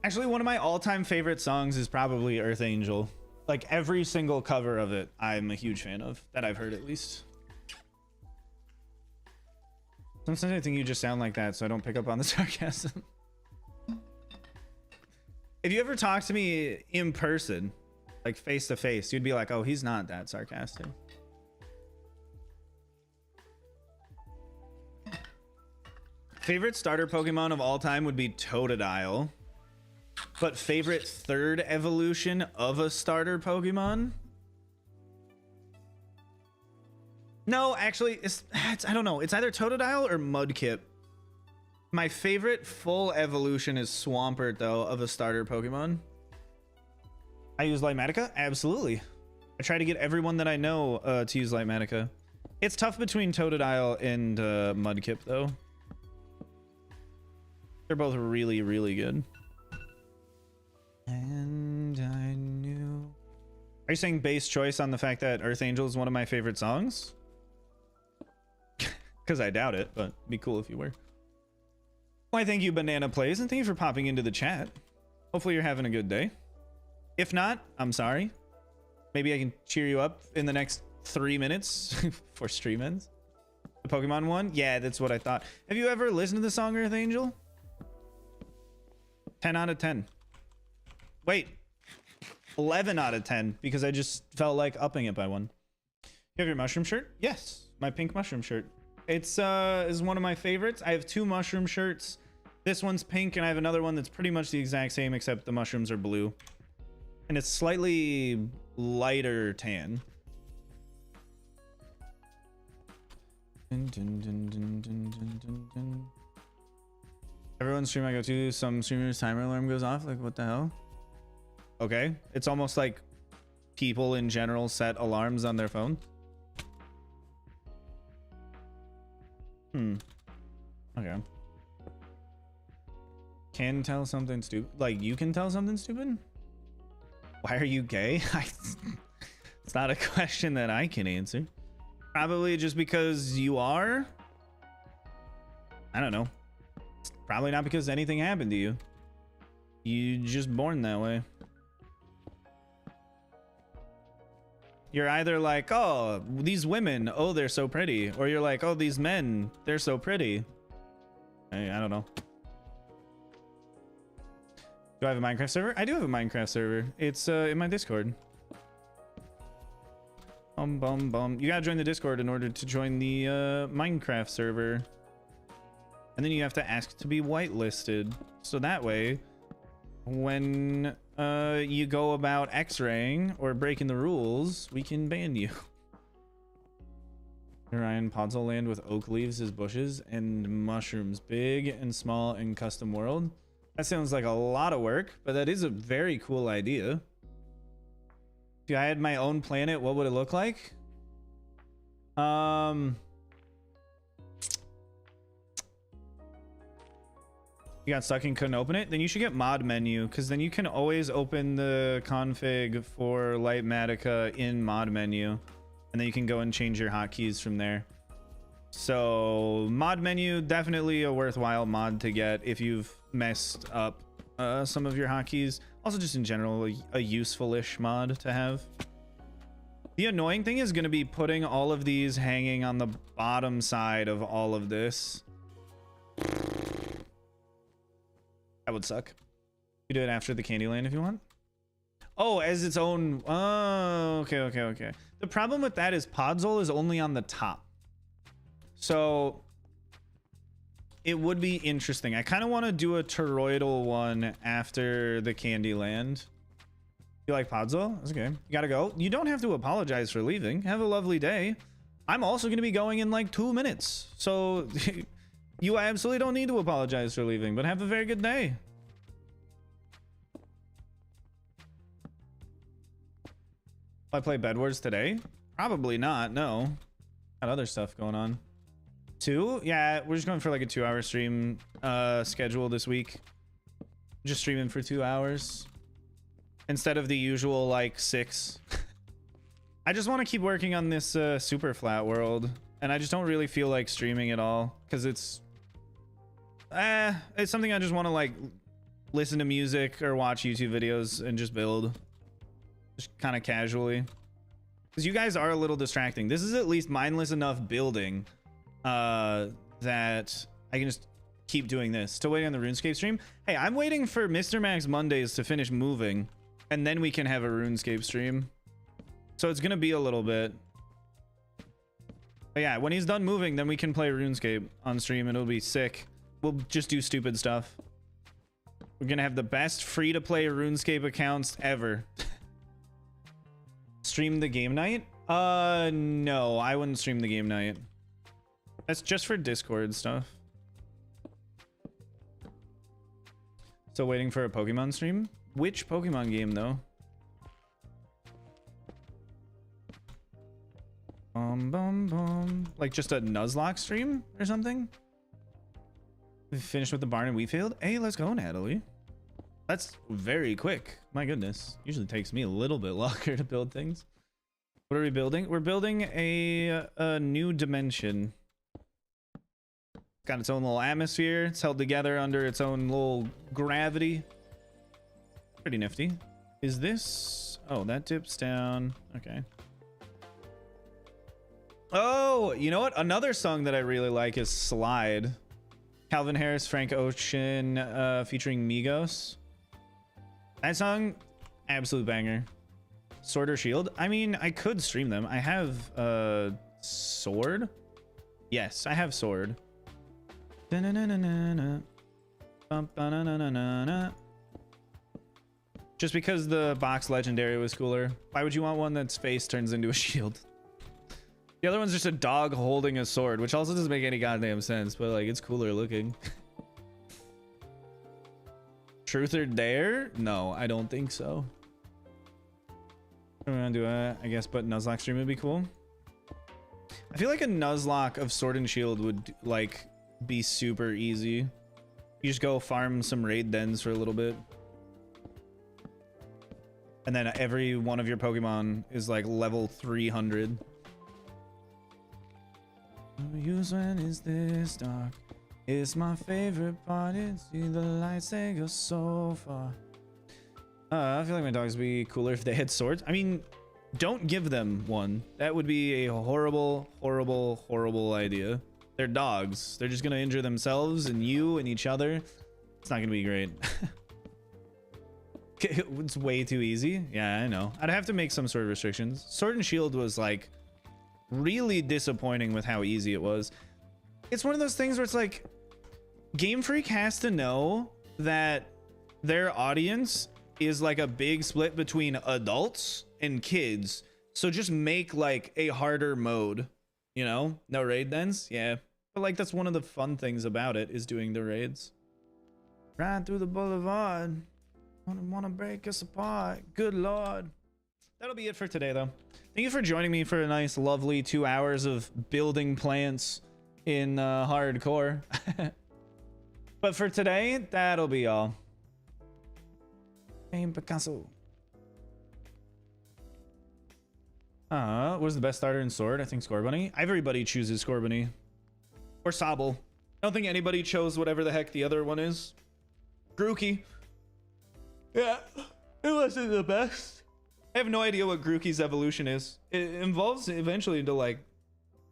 Actually, one of my all-time favorite songs is probably Earth Angel. Like, every single cover of it, I'm a huge fan of. That I've heard, at least. Sometimes I think you just sound like that, so I don't pick up on the sarcasm. If you ever talk to me in person, like face to face, you'd be like, oh, he's not that sarcastic. Favorite starter Pokemon of all time would be Totodile. But favorite third evolution of a starter Pokemon? No, actually, it's I don't know. It's either Totodile or Mudkip. My favorite full evolution is Swampert, though, of a starter Pokemon. I use Lightmatica? Absolutely. I try to get everyone that I know to use Lightmatica. It's tough between Totodile and Mudkip, though. They're both really, really good. And I knew... Are you saying base choice on the fact that Earth Angel is one of my favorite songs? Because I doubt it, but it'd be cool if you were. Why, thank you, Banana Plays, and thank you for popping into the chat. Hopefully you're having a good day. If not, I'm sorry. Maybe I can cheer you up in the next 3 minutes for stream ends. The Pokemon one? Yeah, that's what I thought. Have you ever listened to the song Earth Angel? 10 out of 10. Wait. 11 out of 10, because I just felt like upping it by one. You have your mushroom shirt? Yes, my pink mushroom shirt. It's is one of my favorites. I have 2 mushroom shirts This one's pink, and I have another one that's pretty much the exact same, except the mushrooms are blue. And it's slightly lighter tan. Dun, dun, dun, dun, dun, dun, dun, dun. Everyone's stream I go to, some streamers' timer alarm goes off. Like, what the hell? Okay. It's almost like people in general set alarms on their phone. Okay. Can tell something stupid. Like, you can tell something stupid? Why are you gay? It's not a question that I can answer. Probably just because you are. I don't know. It's probably not because anything happened to you. You just born that way. You're either like, oh, these women, oh, they're so pretty. Or you're like, oh, these men, they're so pretty. I don't know. Do I have a Minecraft server? I do have a Minecraft server. It's in my Discord. You gotta join the Discord in order to join the Minecraft server. And then you have to ask to be whitelisted. So that way, when you go about X-raying or breaking the rules, we can ban you. Ryan, Podzol land with oak leaves as bushes and mushrooms. Big and small and custom world. That sounds like a lot of work, but that is a very cool idea. If I had my own planet, what would it look like? You got stuck and couldn't open it? Then you should get mod menu, because then you can always open the config for Lightmatica in mod menu, and then you can go and change your hotkeys from there. So mod menu, definitely a worthwhile mod to get if you've messed up some of your hotkeys. Also, just in general, a useful-ish mod to have. The annoying thing is going to be putting all of these hanging on the bottom side of all of this. That would suck. You do it after the Candyland if you want. Oh, as its own. Oh, okay. The problem with that is Podzol is only on the top. So it would be interesting. I kind of want to do a toroidal one after the Candyland. You like Podzol? That's okay. You gotta go. You don't have to apologize for leaving. Have a lovely day. I'm also going to be going in like 2 minutes. So you absolutely don't need to apologize for leaving, but have a very good day. Will I play Bed Wars today? Probably not, no. Got other stuff going on. 2? Yeah, we're just going for like a 2-hour stream schedule this week. Just streaming for 2 hours. Instead of the usual like 6. I just want to keep working on this super flat world. And I just don't really feel like streaming at all. Because it's something I just want to like listen to music or watch YouTube videos and just build. Just kind of casually. Because you guys are a little distracting. This is at least mindless enough building that I can just keep doing this. Still waiting on the RuneScape stream. Hey, I'm waiting for Mr. Max Mondays to finish moving. And then we can have a RuneScape stream. So it's going to be a little bit. But yeah, when he's done moving, then we can play RuneScape on stream and it'll be sick. We'll just do stupid stuff. We're going to have the best free-to-play RuneScape accounts ever. Stream the game night? No, I wouldn't stream the game night. That's just for Discord stuff. So waiting for a Pokemon stream? Which Pokemon game though? Like just a Nuzlocke stream or something? We finished with the barn and wheat field? Hey, let's go, Natalie. That's very quick. My goodness. Usually takes me a little bit longer to build things. What are we building? We're building a new dimension. It's got its own little atmosphere. It's held together under its own little gravity. Pretty nifty. Is this... Oh, that dips down. Okay. Oh, you know what? Another song that I really like is Slide. Calvin Harris, Frank Ocean, featuring Migos. That song, absolute banger. Sword or Shield? I mean, I could stream them. I have Sword. Yes, I have Sword. Da-na-na-na-na-na. Just because the box legendary was cooler. Why would you want one that's face turns into a shield? The other one's just a dog holding a sword, which also doesn't make any goddamn sense, but like it's cooler looking. Truth or dare? No, I don't think so. I'm gonna do I guess, but Nuzlocke stream would be cool. I feel like a Nuzlocke of Sword and Shield would like be super easy. You just go farm some raid dens for a little bit. And then every one of your Pokemon is like level 300. Use when is this dark? It's my favorite part. See the lights, they go so far. I feel like my dogs would be cooler if they had swords. I mean, don't give them one. That would be a horrible, horrible, horrible idea. They're dogs. They're just gonna injure themselves and you and each other. It's not gonna be great. It's way too easy. Yeah, I know. I'd have to make some sort of restrictions. Sword and Shield was like really disappointing with how easy it was. It's one of those things where it's like Game Freak has to know that their audience is like a big split between adults and kids. So just make like a harder mode, you know? No raid dens? Yeah. But like that's one of the fun things about it is doing the raids. Ride through the boulevard. Wanna break us apart. Good lord. That'll be it for today though. Thank you for joining me for a nice lovely 2 hours of building plants in hardcore. But for today, that'll be all. Hey, Picasso. What's the best starter in Sword? I think Scorbunny. Everybody chooses Scorbunny. Or Sobble. I don't think anybody chose whatever the heck the other one is. Grookey. Yeah, it wasn't the best. I have no idea what Grookey's evolution is. It involves eventually into like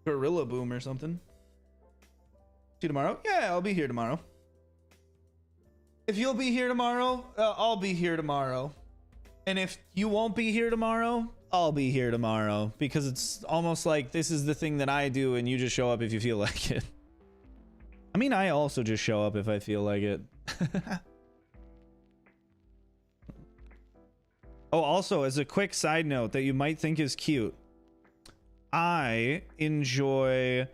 Gorilla Boom or something. See you tomorrow? Yeah, I'll be here tomorrow. If you'll be here tomorrow, I'll be here tomorrow. And if you won't be here tomorrow, I'll be here tomorrow. Because it's almost like this is the thing that I do and you just show up if you feel like it. I mean, I also just show up if I feel like it. Oh, also, as a quick side note that you might think is cute, I enjoy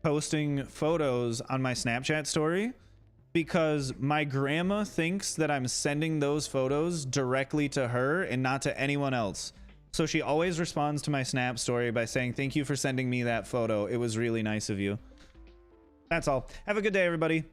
posting photos on my Snapchat story because my grandma thinks that I'm sending those photos directly to her and not to anyone else. So she always responds to my Snap story by saying, "Thank you for sending me that photo. It was really nice of you." That's all. Have a good day, everybody.